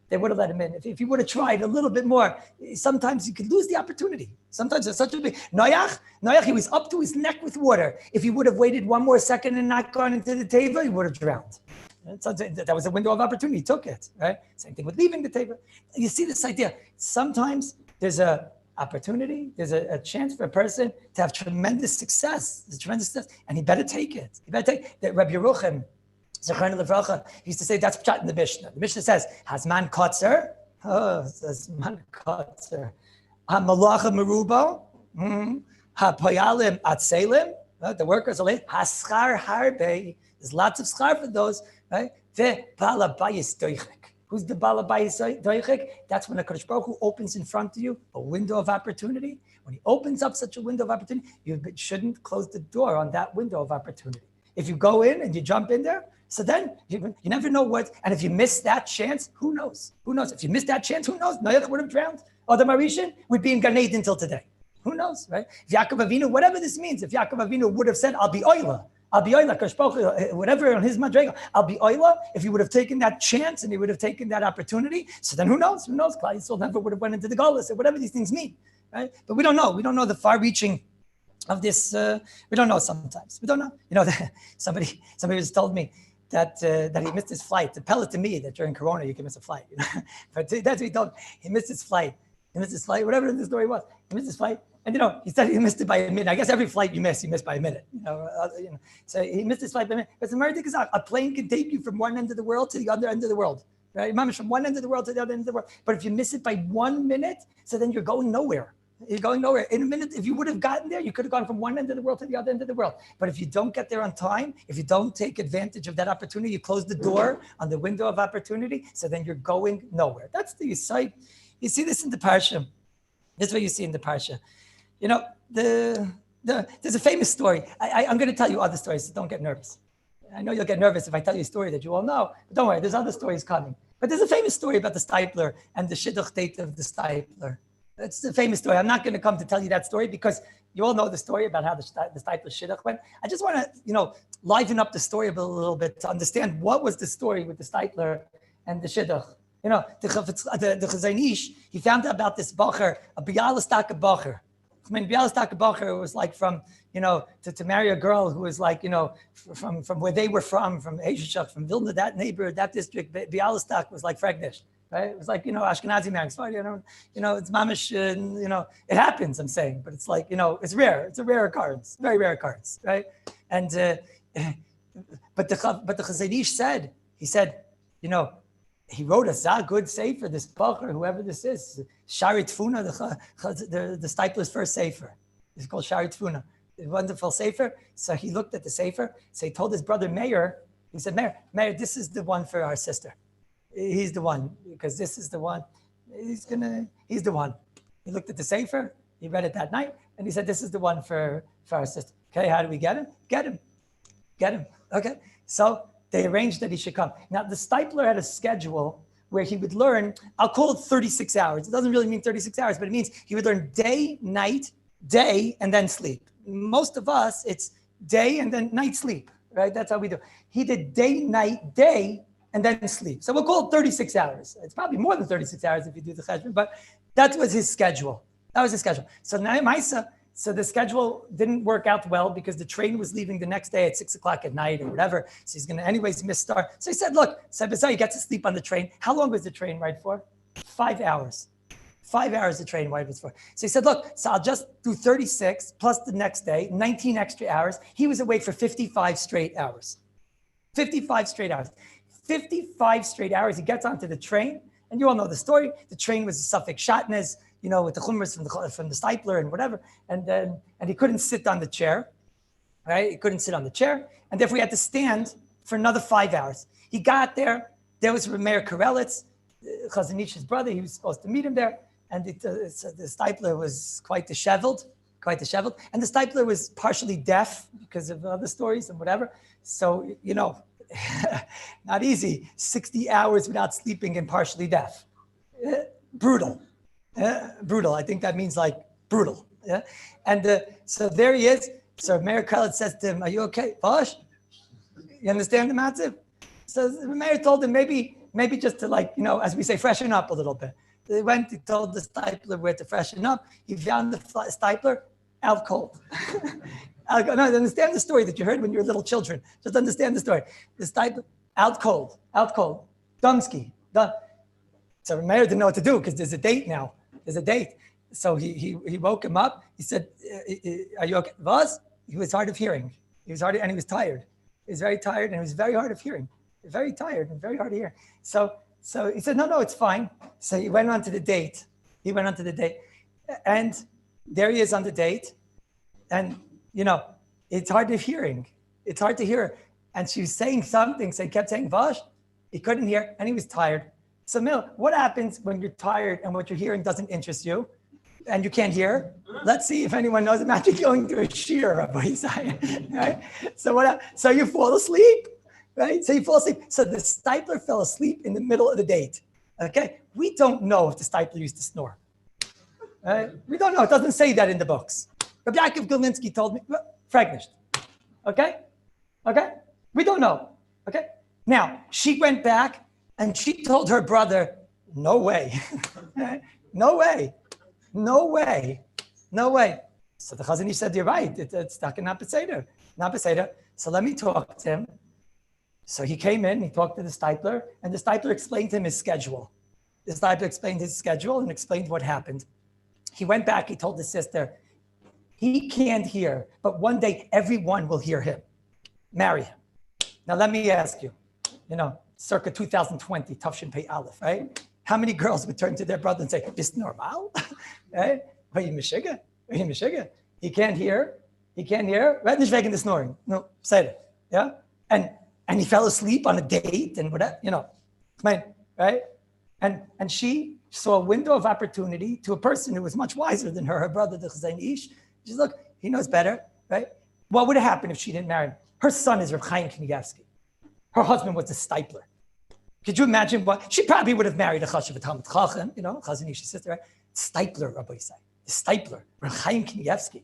They would have let him in. If he would have tried a little bit more, sometimes you could lose the opportunity. Sometimes it's such a big... Noach, he was up to his neck with water. If he would have waited one more second and not gone into the teva, he would have drowned. That was a window of opportunity. He took it, right? Same thing with leaving the teva. You see this idea. Sometimes there's a opportunity, there's a chance for a person to have tremendous success. There's tremendous success, and he better take it. He better take it. That Rabbi Yerucham, Zechron Levracha, he used to say that's pshat in the Mishnah. The Mishnah says, Hazman Kotzer, Hazman Kotzer, HaMalacha Meruba, HaPoyalim Atzelim, the workers are late, Haschar Harbe, there's lots of schar for those, right? Ve'Bala Bayis Doichek. Who's the Balabayis Doichik? That's when the Kadosh Baruch Hu opens in front of you a window of opportunity. When he opens up such a window of opportunity, you shouldn't close the door on that window of opportunity. If you go in and you jump in there, so then you never know what, and if you miss that chance, who knows? Who knows? If you miss that chance, who knows? Noach would have drowned. Or the Marishan would be in Gan Eden until today. Who knows, right? If Yaakov Avinu, whatever this means, if Yaakov Avinu would have said, I'll be Oila, whatever on his madrega, I'll be Oila, if he would have taken that chance and he would have taken that opportunity, so then who knows? Who knows? Klal Yisrael never would have went into the Kallus or whatever these things mean, right? But we don't know. We don't know the far-reaching of this. We don't know sometimes. We don't know. You know, somebody just told me that he missed his flight. Tell it to me that during Corona you can miss a flight. You know? But that's what he told me. He missed his flight. Whatever the story was. He missed his flight. And, you know, he said he missed it by a minute. I guess every flight you miss by a minute. You know. So he missed his flight by a minute. But a plane can take you from one end of the world to the other end of the world. Right? From one end of the world to the other end of the world. But if you miss it by 1 minute, so then you're going nowhere. You're going nowhere. In a minute, if you would have gotten there, you could have gone from one end of the world to the other end of the world. But if you don't get there on time, if you don't take advantage of that opportunity, you close the door on the window of opportunity, so then you're going nowhere. That's the Yisai. You see this in the Parsha. This is what you see in the Parsha. You know, there's a famous story. I'm going to tell you other stories, so don't get nervous. I know you'll get nervous if I tell you a story that you all know, but don't worry, there's other stories coming. But there's a famous story about the Stipler and the Shidduch date of the Stipler. It's a famous story. I'm not going to come to tell you that story because you all know the story about how the Stipler Shidduch went. I just want to, liven up the story a little bit to understand what was the story with the Stipler and the Shidduch. You know, the Chazon Ish, he found out about this bacher, a Bialystok bacher. I mean, Bialystok bacher was like from, to marry a girl who was like, from where they were from Eshachak, from Vilna, that neighbor, that district. Bialystok was like Fregnish. Right? It was like, Ashkenazi marriage. It's mamish, it happens, I'm saying, but it's like, it's rare. It's a rare occurrence, very rare occurrence, right? And, but the Chazon Ish said, he wrote a good sefer, this bacher, whoever this is, Shari Tfuna, the Stipler's first sefer. It's called Shari Tfuna. A wonderful sefer. So he looked at the sefer. So he told his brother Meir, he said, Meir, this is the one for our sister. He's the one, because this is the one. He's the one. He looked at the sefer, he read it that night, and he said, this is the one for our sister. Okay, how do we get him? Get him. Okay, so they arranged that he should come. Now, the Stipler had a schedule where he would learn, I'll call it 36 hours. It doesn't really mean 36 hours, but it means he would learn day, night, day, and then sleep. Most of us, it's day and then night sleep, right? That's how we do. He did day, night, day, and then sleep. So we'll call it 36 hours. It's probably more than 36 hours if you do the cheshbon, but that was his schedule. So now So the schedule didn't work out well because the train was leaving the next day at 6 o'clock at night or whatever. So he's going to anyways miss start. So he said, look, he gets to sleep on the train. How long was the train ride for? 5 hours. 5 hours the train ride was for. So he said, look, so I'll just do 36 plus the next day, 19 extra hours. He was awake for 55 straight hours. 55 straight hours. 55 straight hours. He gets onto the train, and you all know the story. The train was a suffix shatnez, with the chumras from the Stipler and whatever, and he couldn't sit on the chair, right? He couldn't sit on the chair, and therefore he had to stand for another 5 hours. He got there. There was Meir Karelitz, Chazon Ish's brother. He was supposed to meet him there, and the Stipler was quite disheveled, and the Stipler was partially deaf because of other stories and whatever. So not easy. 60 hours without sleeping and partially deaf. Brutal. Brutal. I think that means like brutal. Yeah. And so there he is. So Meir Karelitz says to him, are you okay? Bosh? You understand the matziv? So Meir told him maybe just to as we say, freshen up a little bit. He told the Stipler where to freshen up. He found the Stipler out cold. Understand the story that you heard when you were little children. Just understand the story. The Stipler out cold. Dunsky. So Meir didn't know what to do because there's a date now. So he woke him up. He said, are you okay? He was hard of hearing. He was and he was tired. He was very tired and he was very hard of hearing. Very tired and very hard to hear. So he said, no, it's fine. So he went on to the date. And there he is on the date. And, it's hard of hearing. It's hard to hear. And she was saying something. So he kept saying, Vash. He couldn't hear and he was tired. So Mil, what happens when you're tired and what you're hearing doesn't interest you and you can't hear? Let's see if anyone knows. Imagine going to a shir, Rabbi Isai, right? So you fall asleep, right? So you fall asleep. So the stipler fell asleep in the middle of the date, okay? We don't know if the stipler used to snore. Right? We don't know. It doesn't say that in the books. Rabbi Yaakov Galinsky told me, fragnished. Okay? Okay? We don't know. Okay? Now, she went back and she told her brother, no way. No way. No way. No way. So the Chazon Ish said, you're right. It's stuck in not Beseder. So let me talk to him. So he came in, he talked to the stipler, and the stipler explained to him his schedule. The stipler explained his schedule and explained what happened. He went back, he told his sister, he can't hear, but one day everyone will hear him. Marry him. Now let me ask you, circa 2020, Tafshin Pei Aleph, right? How many girls would turn to their brother and say, "This normal?" Right? Are you Meshiga? He can't hear. Right? Nicht wegen the snoring. No, say it. Yeah? And he fell asleep on a date and whatever, right? And she saw a window of opportunity to a person who was much wiser than her brother, the Chazon Ish. She said, look, he knows better, right? What would have happened if she didn't marry him? Her son is Reb Chaim Kanievsky. Her husband was a stipler. Could you imagine what? She probably would have married a Chashav Talmud Chacham, Chazon Ish's sister, right? Stipler, Rabbi Isai. The stipler, Reb Chaim Kanievsky.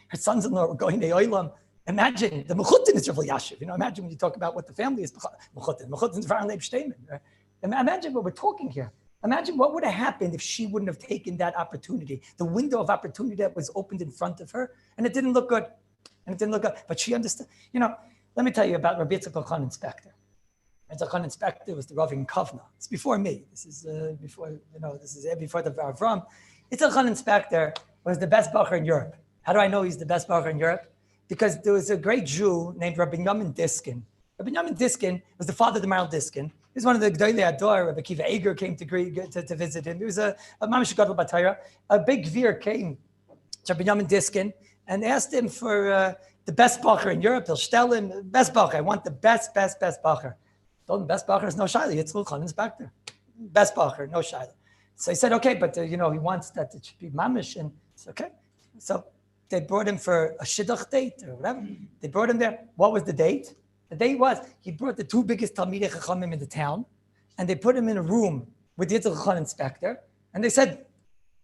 Her sons-in-law were going to Oilam. Imagine the Mechutin is Rav Yashiv. Imagine when you talk about what the family is. Mechutin is Varan Leib Shteiman. Right? Imagine what we're talking here. Imagine what would have happened if she wouldn't have taken that opportunity, the window of opportunity that was opened in front of her, and it didn't look good. But she understood. Let me tell you about Rabbi Yitzchak Khan Inspector. Yitzchak Inspector was the Rav in Kovna. It's before me. This is before the Avram. Yitzchak Inspector was the best bacher in Europe. How do I know he's the best bacher in Europe? Because there was a great Jew named Rabbi Yamin Diskin. Rabbi Yamin Diskin was the father of the Maral Diskin. He was one of the Gdolei Ador. Rabbi Kiva Eger came to visit him. He was a Mamish Gadol Batayra. A big Gvir came to Rabbi Yamin Diskin and asked him for the best bacher in Europe. He'll tell him, best bacher. I want the best bacher. Told him, best bacher is no Shaila. Yitzchak Khan Inspector. Best bacher, no Shaila. So he said, okay, but he wants that it should be mamish, and it's okay. So they brought him for a shidduch date or whatever. They brought him there. What was the date? The date was he brought the two biggest Talmidei Chachamim in the town, and they put him in a room with the Yitzchak Khan Inspector, and they said,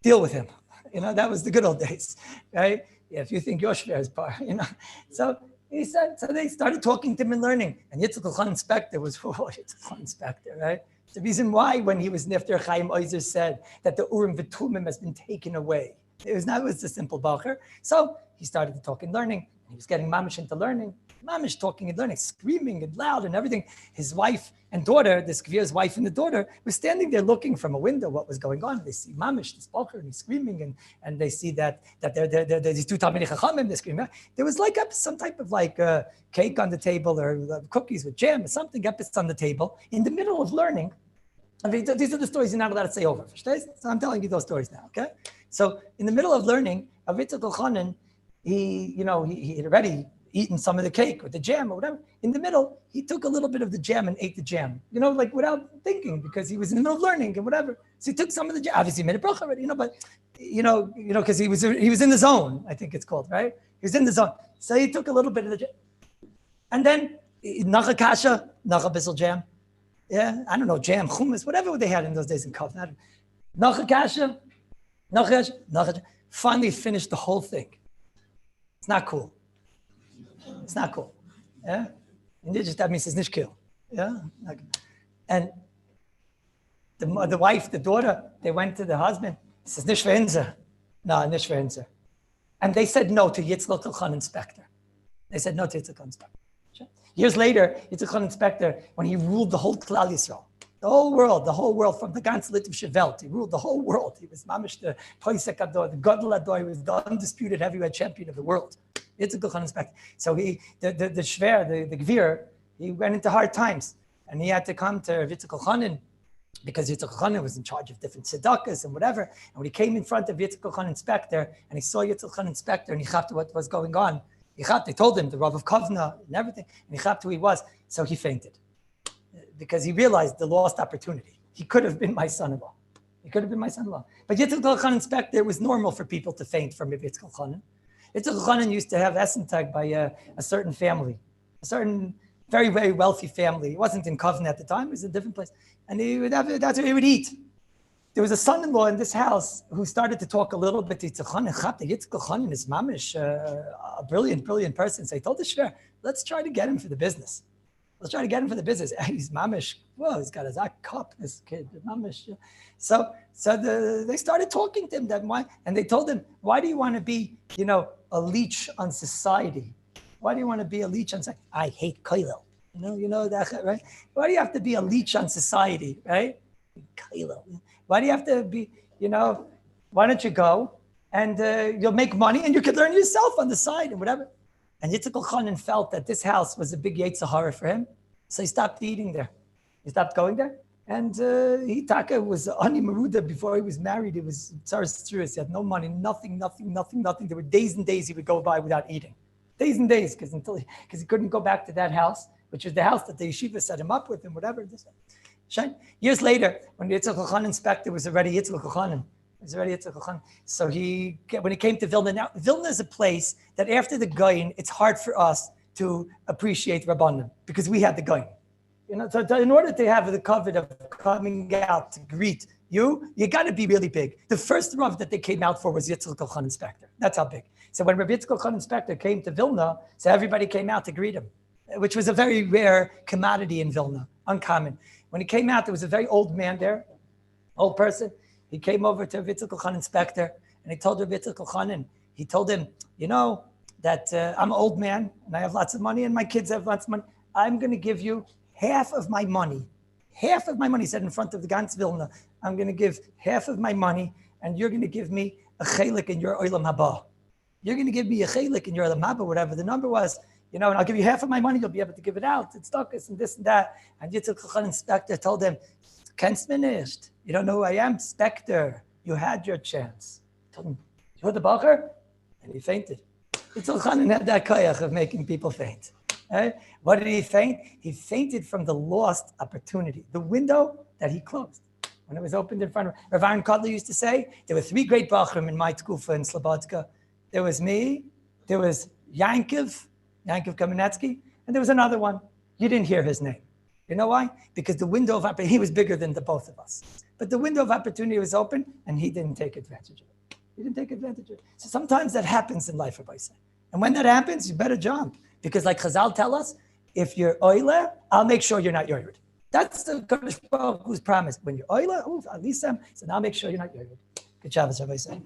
deal with him. That was the good old days, right? Yeah, if you think your shver is par, So he said, so they started talking to him and learning, and Yitzchak Khan Inspector was Yitzchak Khan Inspector, right? The reason why, when he was Nifter, Chaim Oizer said that the Urim V'Tumim has been taken away. It was a simple bacher. So he started to talk and learning. He was getting mamish into learning. Mamish talking and learning, screaming and loud and everything. His wife and daughter, this Kvir's wife and the daughter, were standing there looking from a window what was going on. They see mamish, this bacher, and he's screaming, and they see that they're these two Talmidei Chachamim, they're screaming. There was like some type of cake on the table or cookies with jam or something up on the table in the middle of learning. I mean, these are the stories you're not allowed to say over. So I'm telling you those stories now, okay? So in the middle of learning, Yitzchak Khan, he had already eaten some of the cake with the jam or whatever. In the middle, he took a little bit of the jam and ate the jam, without thinking, because he was in the middle of learning and whatever. So he took some of the jam. Obviously, he made a bracha already, but because he was in the zone, I think it's called, right? He was in the zone. So he took a little bit of the jam. And then, nacha kasha, nacha bissel jam. Yeah, I don't know, jam, hummus, whatever they had in those days in Kovna. Nacha kasha, nacha. Finally finished the whole thing. It's not cool. Yeah? In Yiddish, that means it's nicht kill. Yeah? And the wife, the daughter, they went to the husband. He says, nicht für Inzer. No, nicht für Inzer. And they said no to Yitzchak Khan Inspector. They said no to Yitzchak Khan Inspector. Years later, Yitzchak Khan Inspector, when he ruled the whole Klal Yisrael, the whole world, from the ganze Litvische Welt, he ruled the whole world. He was mamish the Poisek Ador, the Gadol Ador, he was the undisputed heavyweight champion of the world. Yitzchak Khan Inspector. So the Shver, the Gvir, he went into hard times, and he had to come to Yitzchak Khan because Yitzchak Khan was in charge of different tzedakahs and whatever. And when he came in front of Yitzchak Khan Inspector, and he saw Yitzchak Khan Inspector, and he chapped what was going on, they told him the Rav of Kovna and everything, and he chapped who he was, so he fainted. because he realized the lost opportunity. He could have been my son-in-law. But Yitzchak Elchanan inspector, it was normal for people to faint from Yitzchak Elchanan. Yitzchak Elchanan used to have Essentag by a certain family, a certain very, very wealthy family. It wasn't in Kovna at the time, it was a different place. And that's where he would eat. There was a son-in-law in this house who started to talk a little bit to Yitzchak Elchanan is mamish, a brilliant person. So he told the Shver, let's try to get him for the business. He's mamish. Whoa, he's got a cup, this kid, mamish. So they started talking to him and they told him, why do you want to be, a leech on society? Why do you want to be a leech on society? I hate koilel. You know that, right? Why do you have to be a leech on society, right? Koilel. Why do you have to be, why don't you go and you'll make money and you could learn yourself on the side and whatever. And Yitzchak Elchanan felt that this house was a big Yetzer Hara for him. So he stopped eating there. He stopped going there. And Taka was Ani Maruda before he was married. He was Tzaras Tzurus. He had no money, nothing. There were days and days he would go by without eating. Days and days, because he couldn't go back to that house, which was the house that the yeshiva set him up with and whatever. Years later, when the Yitzchak Elchanan inspector was already Yitzchak Elchanan, so when he came to Vilna, now Vilna is a place that after the Goyin, it's hard for us to appreciate Rabbanim because we had the Goyin. So in order to have the covet of coming out to greet you got to be really big. The first Rav that they came out for was Yitzchak Elchanan inspector. That's how big. So when Rabbi Yitzchak Elchanan inspector came to Vilna, so everybody came out to greet him, which was a very rare commodity in Vilna, uncommon. When he came out, there was a very old man there, old person. He came over to Yitzchak Elchanan inspector and he told Rabbi Yitzchak Elchanan, he told him, that I'm an old man and I have lots of money and my kids have lots of money. I'm going to give you half of my money. He said in front of the Gans Vilna, I'm going to give half of my money and you're going to give me a chelik in your olam haba. You're going to give me a chelik in your olam haba, whatever the number was, and I'll give you half of my money. You'll be able to give it out. It's stuckus and this and that. And Yitzchak Elchanan inspector told him, "Kennst finished. You don't know who I am, Spectre. You had your chance." He told him, "You're the bacher," and he fainted. Yitzchak Elchanan had that koyach of making people faint. Right? What did he faint? He fainted from the lost opportunity, the window that he closed when it was opened in front of him. Rav Aaron Kotler used to say, there were three great bachrim in my tkufa in Slobodka. There was me, there was Yankov Kamenetsky, and there was another one. You didn't hear his name. You know why? Because the window of opportunity, he was bigger than the both of us. But the window of opportunity was open, and he didn't take advantage of it. So sometimes that happens in life, Rabbi say. And when that happens, you better jump. Because like Chazal tell us, if you're oiler, I'll make sure you're not yored. That's the Kodesh Baruch Hu's promise. When you're oiler, at least so I'll make sure you're not yored. Good Shabbos, Rabbi say.